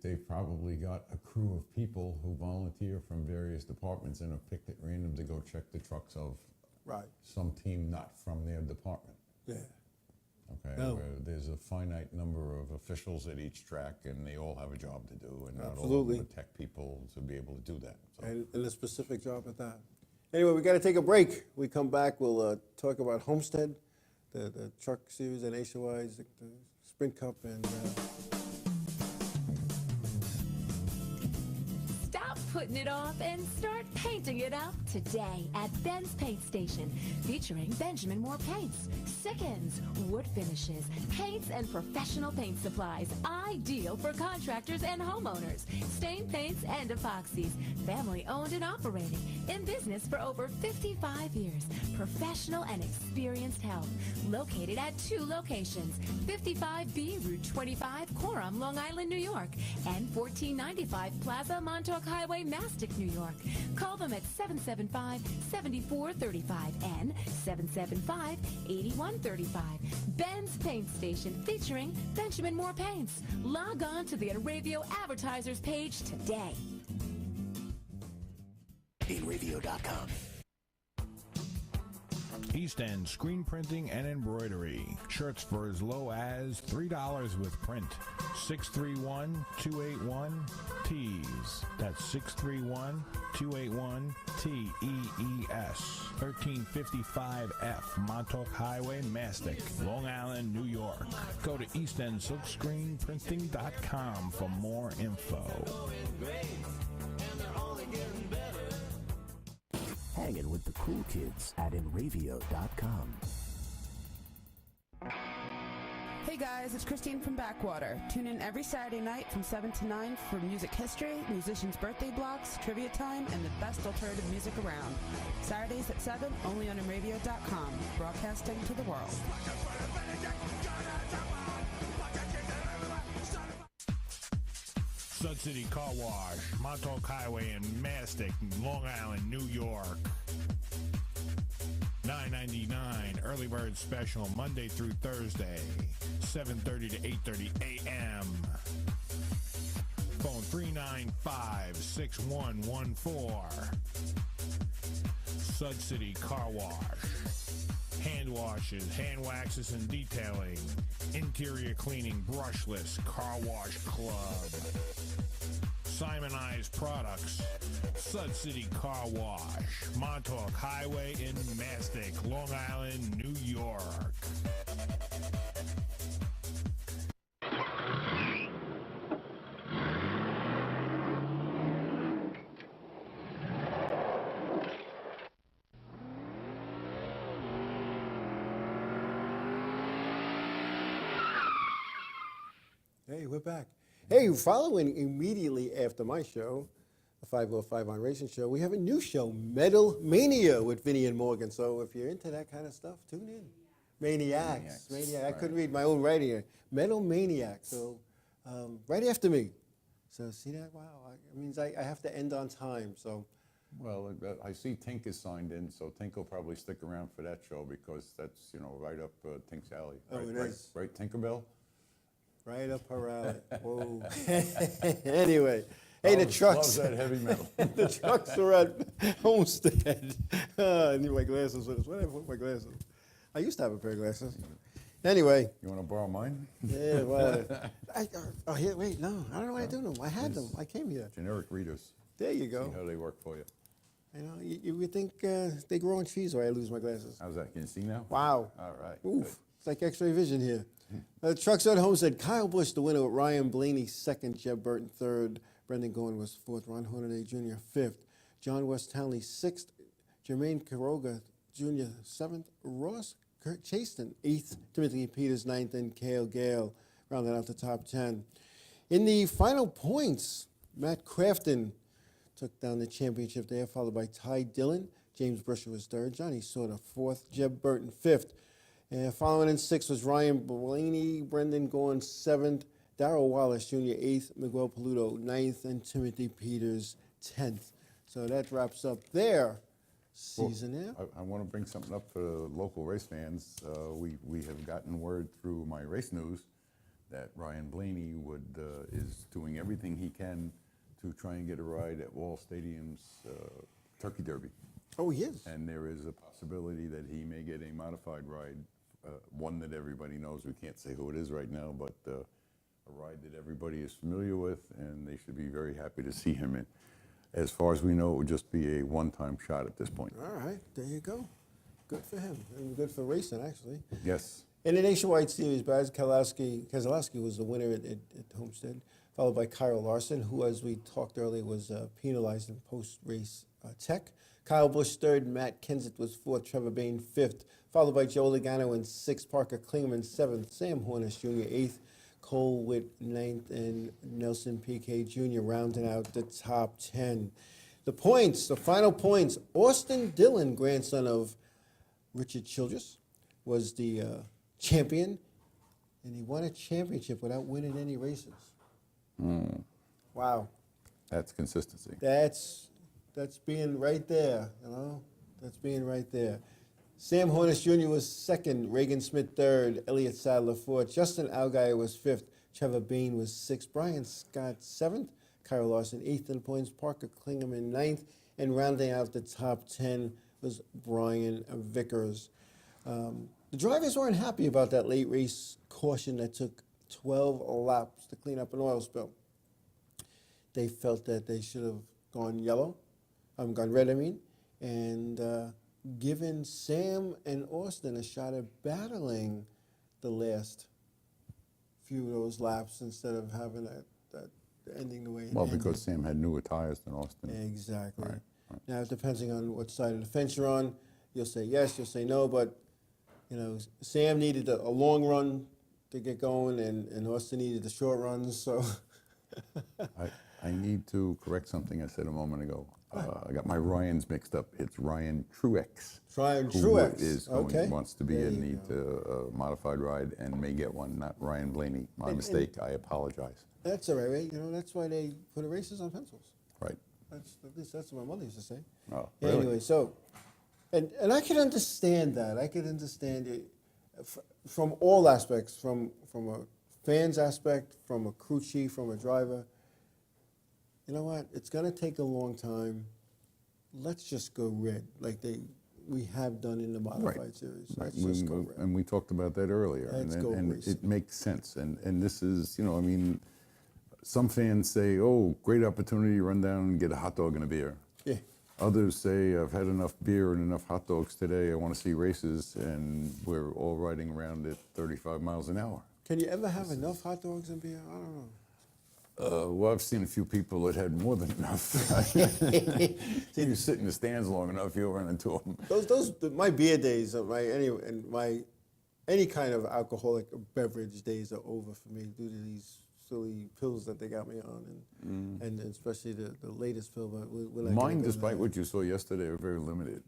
they've probably got a crew of people who volunteer from various departments and are picked at random to go check the trucks of some team not from their department. Yeah. Okay, where there's a finite number of officials at each track, and they all have a job to do, and not all of them are tech people to be able to do that. So. And a specific job at that. Anyway, we got to take a break. We come back, we'll talk about Homestead, the truck series and HOIs, the Sprint Cup, and... Stop putting it off and start painting it up today at Ben's Paint Station, featuring Benjamin Moore paints, Sickens, wood finishes, paints, and professional paint supplies, ideal for contractors and homeowners, stain paints and epoxies, family owned and operating, in business for over 55 years, professional and experienced help, located at 2 locations, 55B Route 25, Coram, Long Island, New York, and 1495 Plaza, Montauk Highway, Mastic, New York. Call them at 775-7435 and 775-8135. Ben's Paint Station, featuring Benjamin Moore Paints. Log on to the Radio Advertisers page today. Radio.com. East End Screen Printing and Embroidery. Shirts for as low as $3 with print. 631-281-TEES. That's 631-281-TEES. 1355F Montauk Highway, Mastic, Long Island, New York. Go to eastendssilkscreenprinting.com for more info. Hanging with the cool kids at InRavio.com. Hey guys, it's Christine from Backwater. Tune in every Saturday night from 7 to 9 for music history, musicians' birthday blocks, trivia time, and the best alternative music around. Saturdays at 7, only on InRavio.com, broadcasting to the world. Sud City Car Wash, Montauk Highway in Mastic, Long Island, New York. $9.99 early bird special Monday through Thursday, 7:30 to 8:30 a.m. Phone 395-6114. Sud City Car Wash. Hand washes, hand waxes, and detailing. Interior cleaning, brushless, car wash club. Simonized products. Sud City Car Wash. Montauk Highway in Mastic, Long Island, New York. Hey, we're back. Hey, following immediately after my show, the 505 on Racing Show, we have a new show, Metal Mania with Vinny and Morgan. So if you're into that kind of stuff, tune in. Maniacs. Maniac. I couldn't read my own writing here. Metal Maniac. So right after me. So see that? Wow. It means I have to end on time. So. Well, I see Tink is signed in, so Tink will probably stick around for that show because that's, right up Tink's alley. Oh, Right, it is. Right, Tinkerbell? Right up her alley. Whoa. Anyway, hey, the trucks. Loves that heavy metal. The trucks are at Homestead. I need my glasses. Where did I put my glasses? I used to have a pair of glasses. Anyway. You want to borrow mine? Yeah, well. Here, wait, no. I don't know what I do to them. I had them. I came here. Generic readers. There you go. See how they work for you. You would think they grow on trees or I lose my glasses. How's that? Can you see now? Wow. All right. Oof. Good. It's like X-ray vision here. Trucks at Homestead. Kyle Busch, the winner with Ryan Blaney, second. Jeb Burton, third. Brendan Gaughan was fourth. Ron Hornaday Jr., fifth. John West Townley, sixth. Jermaine Quiroga Jr., seventh. Ross Chaston, eighth. Timothy Peters, ninth. And Cale Gale rounded out the top 10. In the final points, Matt Crafton took down the championship there, followed by Ty Dillon. James Brisher was third. Johnny Sauter, fourth. Jeb Burton, fifth. And following in sixth was Ryan Blaney, Brendan Gaughan, seventh. Darrell Wallace Jr., eighth. Miguel Paludo, ninth. And Timothy Peters, 10th. So that wraps up their season there. I want to bring something up for local race fans. We have gotten word through my race news that Ryan Blaney is doing everything he can to try and get a ride at Wall Stadium's Turkey Derby. Oh, he is. And there is a possibility that he may get a modified ride, one that everybody knows. We can't say who it is right now, but a ride that everybody is familiar with, and they should be very happy to see him in. As far as we know, it would just be a one-time shot at this point. All right, there you go. Good for him, and good for racing, actually. Yes. In the Nationwide Series, Brad Keselowski was the winner at Homestead, followed by Kyle Larson, who, as we talked earlier, was penalized in post-race tech. Kyle Busch third, Matt Kenseth was fourth, Trevor Bayne fifth, followed by Joe Logano in sixth, Parker Kligerman seventh, Sam Hornish Jr. eighth, Cole Witt ninth, and Nelson Piquet Jr. rounding out the top 10. The points, the final points, Austin Dillon, grandson of Richard Childress, was the champion, and he won a championship without winning any races. Wow. That's consistency. That's being right there, you know? That's being right there. Sam Hornish Jr. was second, Reagan Smith third, Elliott Sadler fourth, Justin Allgaier was fifth, Trevor Bayne was sixth, Brian Scott seventh, Kyle Larson eighth in points, Parker Kligerman ninth, and rounding out the top 10 was Brian Vickers. The drivers weren't happy about that late race caution that took 12 laps to clean up an oil spill. They felt that they should have gone red, and given Sam and Austin a shot at battling the last few of those laps instead of having that ending the way it ended. Because Sam had newer tires than Austin. Exactly. Right. Now, depending on what side of the fence you're on, you'll say yes, you'll say no, but Sam needed a long run to get going, and Austin needed the short runs, so. I need to correct something I said a moment ago. I got my Ryans mixed up. It's Ryan Truex. Ryan who Truex. Wants to be need a modified ride and may get one, not Ryan Blaney. My mistake. I apologize. That's all right, right? That's why they put the races on pencils. Right. At least that's what my mother used to say. Oh, really? Anyway, so, and I can understand that. I can understand it from all aspects, from a fan's aspect, from a crew chief, from a driver. You know what? It's going to take a long time. Let's just go red, like we have done in the modified series. Right. Let's just go red. And we talked about that earlier. Let's go and racing. it makes sense. And this is, some fans say, oh, great opportunity to run down and get a hot dog and a beer. Yeah. Others say, I've had enough beer and enough hot dogs today. I want to see races. And we're all riding around at 35 miles an hour. Can you ever have enough hot dogs and beer? I don't know. Well, I've seen a few people that had more than enough. You sit in the stands long enough, you'll run into them. My beer days, any kind of alcoholic beverage days are over for me due to these silly pills that they got me on, and especially the latest pill. But mine, despite what you saw yesterday, are very limited.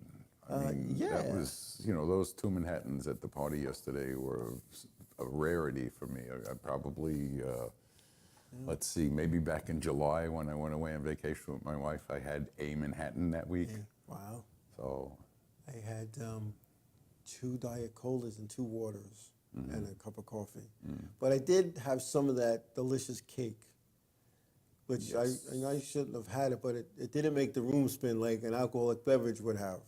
That was, those 2 Manhattans at the party yesterday were a rarity for me. I probably. Let's see, maybe back in July when I went away on vacation with my wife, I had a Manhattan that week. Wow. So I had 2 Diet Colas and 2 waters and a cup of coffee. But I did have some of that delicious cake, which I shouldn't have had it, but it didn't make the room spin like an alcoholic beverage would have.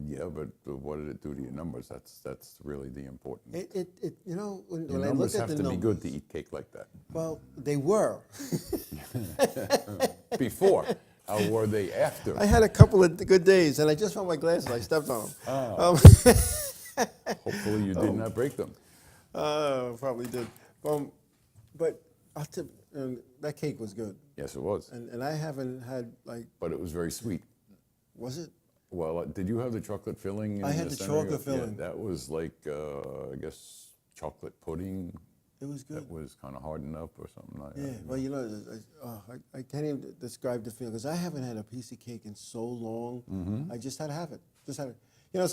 Yeah, but what did it do to your numbers? That's really the important. When your I numbers look at have the to be good numbers, to eat cake like that. Well, they were. Before. How were they after? I had a couple of good days, and I just found my glasses. I stepped on them. Hopefully you did not break them. Probably did. But that cake was good. Yes, it was. And I haven't had But it was very sweet. Was it? Well, did you have the chocolate filling? I had the chocolate filling. Yeah, that was like, I guess, chocolate pudding. It was good. That was kind of hardened up or something like that. Yeah, well, I can't even describe the feeling because I haven't had a piece of cake in so long. I just had to have it. It's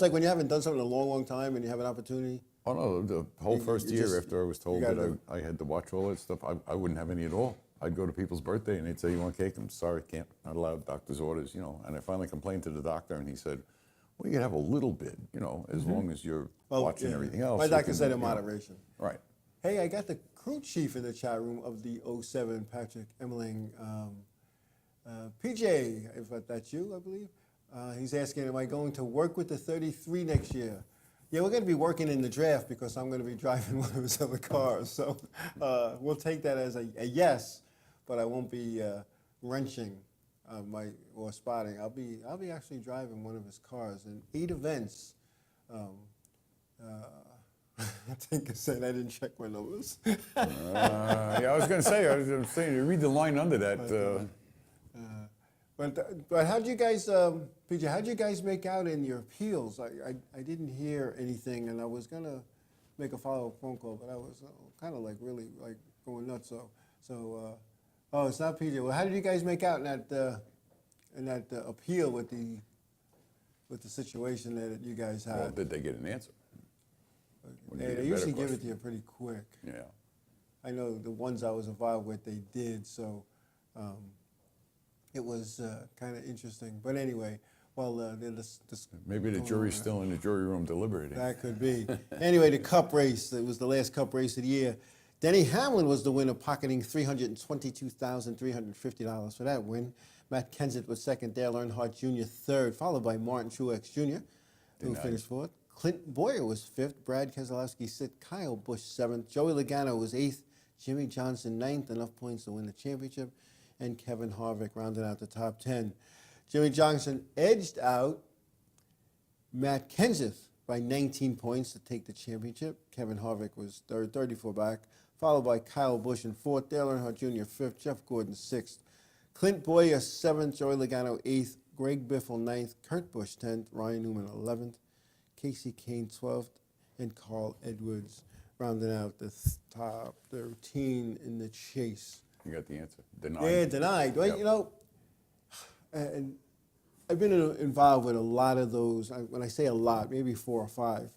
like when you haven't done something in a long, long time and you have an opportunity. Oh, no, the whole first year after I was told that I had to watch all that stuff, I wouldn't have any at all. I'd go to people's birthday and they'd say, you want cake? I'm sorry, can't, not allowed, doctor's orders, And I finally complained to the doctor and he said, well, you can have a little bit, as long as you're watching everything else. My doctor said in moderation. Right. Hey, I got the crew chief in the chat room of the 07, Patrick Emmeling. PJ, if that's you, I believe. He's asking, am I going to work with the 33 next year? Yeah, we're going to be working in the draft because I'm going to be driving one of his other cars. So we'll take that as a yes, but I won't be wrenching or spotting. I'll be actually driving one of his cars in 8 events. I think I said I didn't check my numbers. Yeah, I was going to say, you read the line under that. But how'd you guys, PJ, how'd you guys make out in your appeals? I didn't hear anything, and I was going to make a follow-up phone call, but I was kind of like really like going nuts. Oh, it's not PJ. Well, how did you guys make out in that appeal with the situation that you guys had? Well, did they get an answer? They usually give it to you pretty quick. Yeah. I know the ones I was involved with, they did, so it was kind of interesting. But anyway, well, maybe the jury's still in the jury room deliberating. That could be. Anyway, the cup race, it was the last cup race of the year. Denny Hamlin was the winner, pocketing $322,350 for that win. Matt Kenseth was second, Dale Earnhardt Jr. third, followed by Martin Truex Jr., who finished fourth. Clint Boyer was fifth, Brad Keselowski sixth, Kyle Busch seventh, Joey Logano was eighth, Jimmy Johnson ninth, enough points to win the championship, and Kevin Harvick rounded out the top 10. Jimmy Johnson edged out Matt Kenseth by 19 points to take the championship. Kevin Harvick was third, 34 back, followed by Kyle Busch in fourth, Dale Earnhardt Jr. fifth, Jeff Gordon sixth, Clint Boyer seventh, Joey Logano eighth, Greg Biffle ninth, Kurt Busch 10th, Ryan Newman 11th, Casey Kane 12th, and Carl Edwards rounding out the top 13 in the chase. You got the answer. Denied. Yeah, denied. Right? Yep. You know, and I've been involved with a lot of those. When I say a lot, maybe 4 or 5.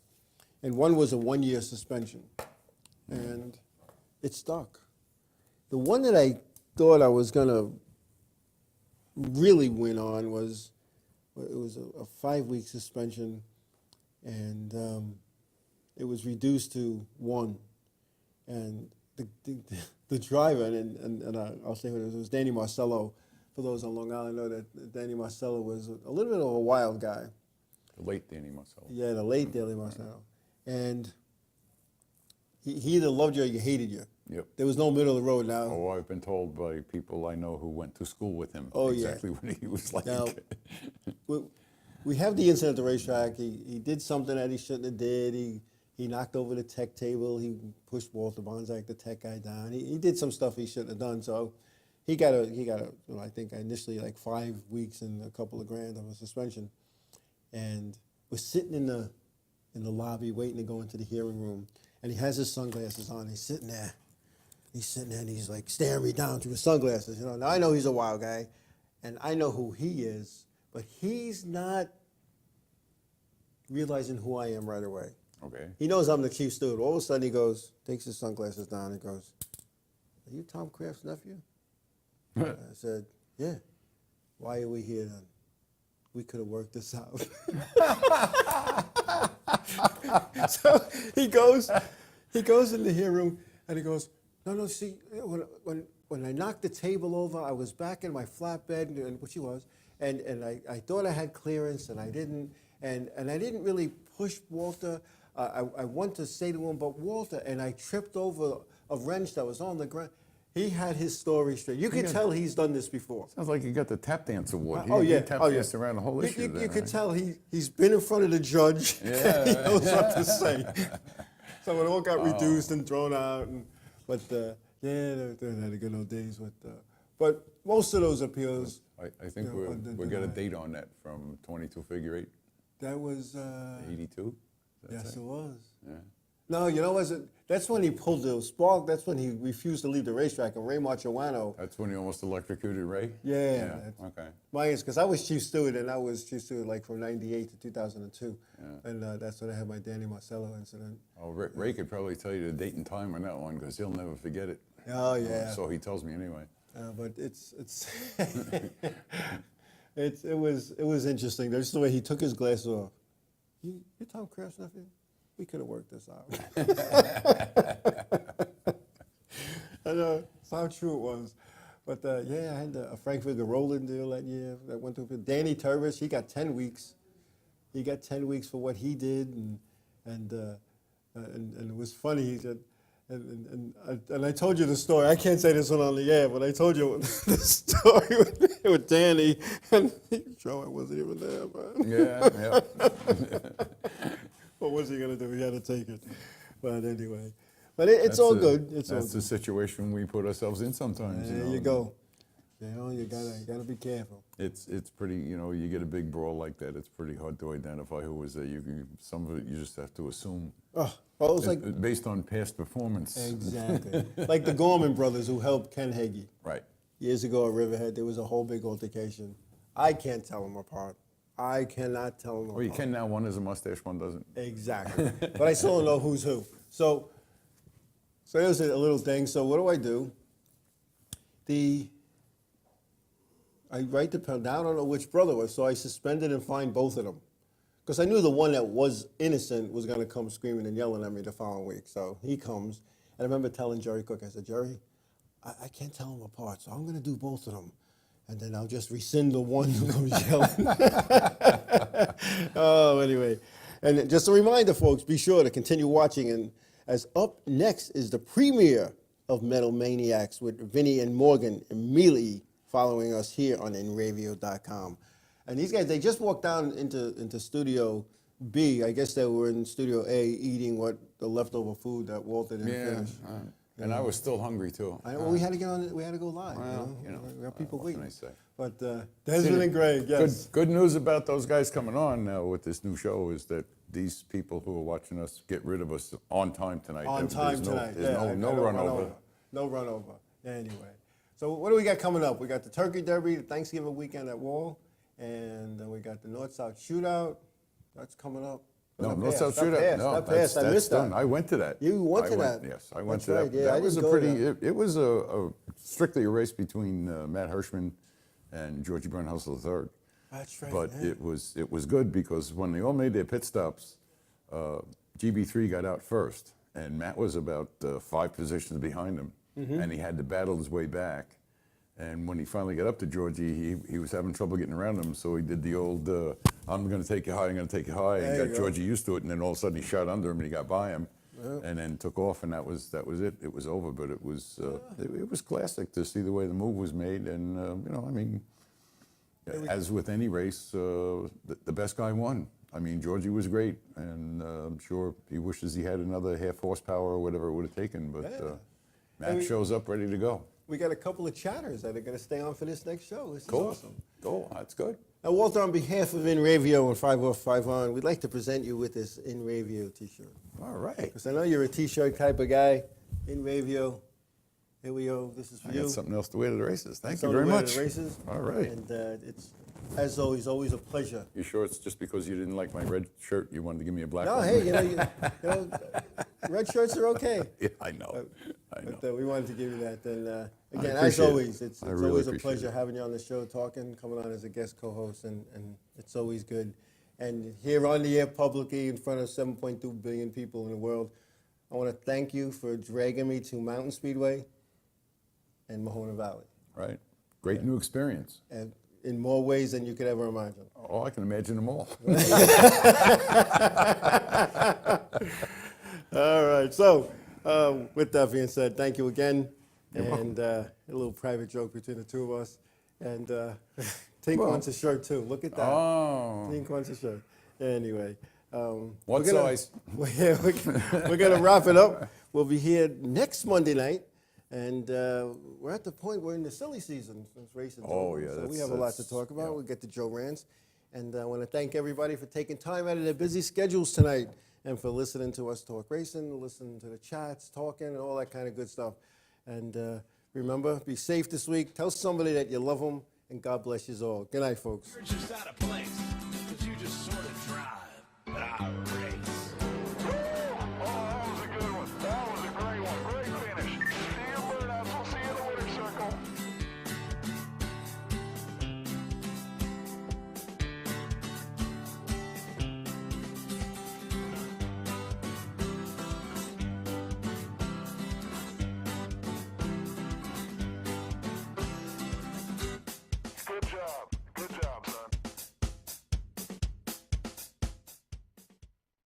And one was a 1-year suspension. And it stuck. The one that I thought I was going to really win on was, it was a 5-week suspension, and it was reduced to 1. And the driver, and I'll say who it was Danny Marcello. For those on Long Island know that Danny Marcello was a little bit of a wild guy. The late Danny Marcello. Yeah, the late Danny Marcello. And he either loved you or you hated you. Yep. There was no middle of the road now. Oh, I've been told by people I know who went to school with him exactly what he was like. Now, we have the incident at the racetrack. He did something that he shouldn't have did. He knocked over the tech table. He pushed Walter Bonzak, the tech guy, down. He did some stuff he shouldn't have done. So he got a I think initially like 5 weeks and a couple of grand of a suspension. And we're sitting in the lobby waiting to go into the hearing room. And he has his sunglasses on. He's sitting there. And he's like staring me down through his sunglasses. You know, now I know he's a wild guy, and I know who he is, but he's not realizing who I am right away. Okay. He knows I'm the chief steward. All of a sudden he goes, takes his sunglasses down and goes, "Are you Tom Kraft's nephew?" I said, "Yeah." "Why are we here then? We could have worked this out." So he goes in the hearing room and he goes, No, see, when I knocked the table over, I was back in my flatbed, which he was, and I thought I had clearance, and I didn't, and I didn't really push Walter. I want to say to him, but Walter, and I tripped over a wrench that was on the ground. He had his story straight. You could tell he's done this before. Sounds like he got the tap dance award. He tap danced around the whole issue. You could tell he's been in front of the judge. Yeah. He knows what to say. So it all got reduced and thrown out. But they had the good old days. But most of those appeals. I think we got a date on that from 22 figure 8. That was 82. Yes, it was. Yeah. No, you know what? That's when he pulled the spark. That's when he refused to leave the racetrack. And Ray Marciano. That's when he almost electrocuted Ray. Yeah. Okay. Mine is because I was chief steward, and I was chief steward like from '98 to 2002, and that's when I had my Danny Marcello incident. Oh, Ray could probably tell you the date and time on that one because he'll never forget it. Oh yeah. So he tells me anyway. But it's it was interesting. Just the way he took his glasses off. You're Tom Kraft's nephew? We could have worked this out. And that's how true it was. But I had a Frank Vigorola deal that year. That went through. Danny Turvis, he got 10 weeks. He got 10 weeks for what he did, and it was funny. He said, and I told you the story. I can't say this one on the air, but I told you the story with Danny, and Joe, I wasn't even there, man. Yeah. What was he gonna do? He had to take it. But anyway, it's all good. It's all That's the good. situation we put ourselves in sometimes. There you go. You know, you gotta be careful. It's pretty, you know, you get a big brawl like that, it's pretty hard to identify who was there. Some of it you just have to assume. Oh, well, it was like based on past performance. exactly like the Gorman brothers who helped Ken Hagee. Right. Years ago at Riverhead, there was a whole big altercation. I can't tell them apart. I cannot tell them apart. Well, you can now. One has a mustache, one doesn't. Exactly. But I still don't know who's who. So there's a little thing. So what do? I write the pen down. I don't know which brother it was, so I suspended and fined both of them. Because I knew the one that was innocent was going to come screaming and yelling at me the following week. So he comes. And I remember telling Jerry Cook, I said, Jerry, I can't tell them apart, so I'm going to do both of them. And then I'll just rescind the one who comes yelling. Oh, anyway. And just a reminder, folks, be sure to continue watching. And as up next is the premiere of Metal Maniacs with Vinny and Morgan immediately following us here on NRadio.com. And these guys, they just walked down into Studio B. I guess they were in Studio A eating the leftover food that Walter didn't finish. And I was still hungry too. Well, we had to get on. We had to go live. Well, we have people waiting. What can I say? But Desmond and Greg, yes. Good news about those guys coming on now with this new show is that these people who are watching us get rid of us on time tonight. On time tonight. There's no run over. No run over. Anyway, so what do we got coming up? We got the Turkey Derby, the Thanksgiving weekend at Wall, and then we got the North-South Shootout. That's coming up. No, North-South Shootout. No, that's I missed done. that. I went to that. You went to that? Yes, I went That's to right, that. yeah, I That was a didn't go pretty. there. It was a strictly a race between Matt Hirschman and Georgie Bernhusel III. That's right. But yeah. it was good because when they all made their pit stops, GB3 got out first, and Matt was about 5 positions behind him, and he had to battle his way back. And when he finally got up to Georgie, he was having trouble getting around him, so he did the old, I'm going to take you high, I'm going to take you high, and got Georgie used to it, and then all of a sudden he shot under him and he got by him, and then took off, and that was it. It was over, but it was classic to see the way the move was made, and you know, I mean, as with any race, the best guy won. I mean, Georgie was great, and I'm sure he wishes he had another half horsepower or whatever it would have taken, but Matt shows up ready to go. We got a couple of chatters that are going to stay on for this next show. This is Cool. awesome. Cool. That's good. Now, Walter, on behalf of In Radio and 5 Off 5 On, we'd like to present you with this In Radio T-shirt. All right. Because I know you're a T-shirt type of guy. In Radio. Here we go. This is for I you. got something else to wear to the races. Thank It's you on very the way to much. the races. All right. And it's, as always a pleasure. You sure it's just because you didn't like my red shirt, you wanted to give me a black No, one? hey, you know, red shirts are okay. Yeah, I know. But we wanted to give you that. And again, I as appreciate it. always, it's really always a appreciate pleasure it. having you on the show, talking, coming on as a guest co-host, and it's always good. And here on the air publicly in front of 7.2 billion people in the world, I want to thank you for dragging me to Mountain Speedway and Mahona Valley. Right. Great new experience. And in more ways than you could ever imagine. Oh, I can imagine them all. All right. So, with that being said, thank you again. And a little private joke between the two of us. And Tink wants a shirt too. Look at that. Oh. Tink wants a shirt. Anyway. What size? We're going to wrap it up. We'll be here next Monday night. And we're at the point we're in the silly season since racing's over. Yeah, so we have a lot to talk about. We'll get to Joe Rance. And I want to thank everybody for taking time out of their busy schedules tonight and for listening to us talk racing, listening to the chats, talking, and all that kind of good stuff. And remember, be safe this week. Tell somebody that you love them, and God bless you all. Good night, folks. You're just out of place, 'cause you just sort of drive. But I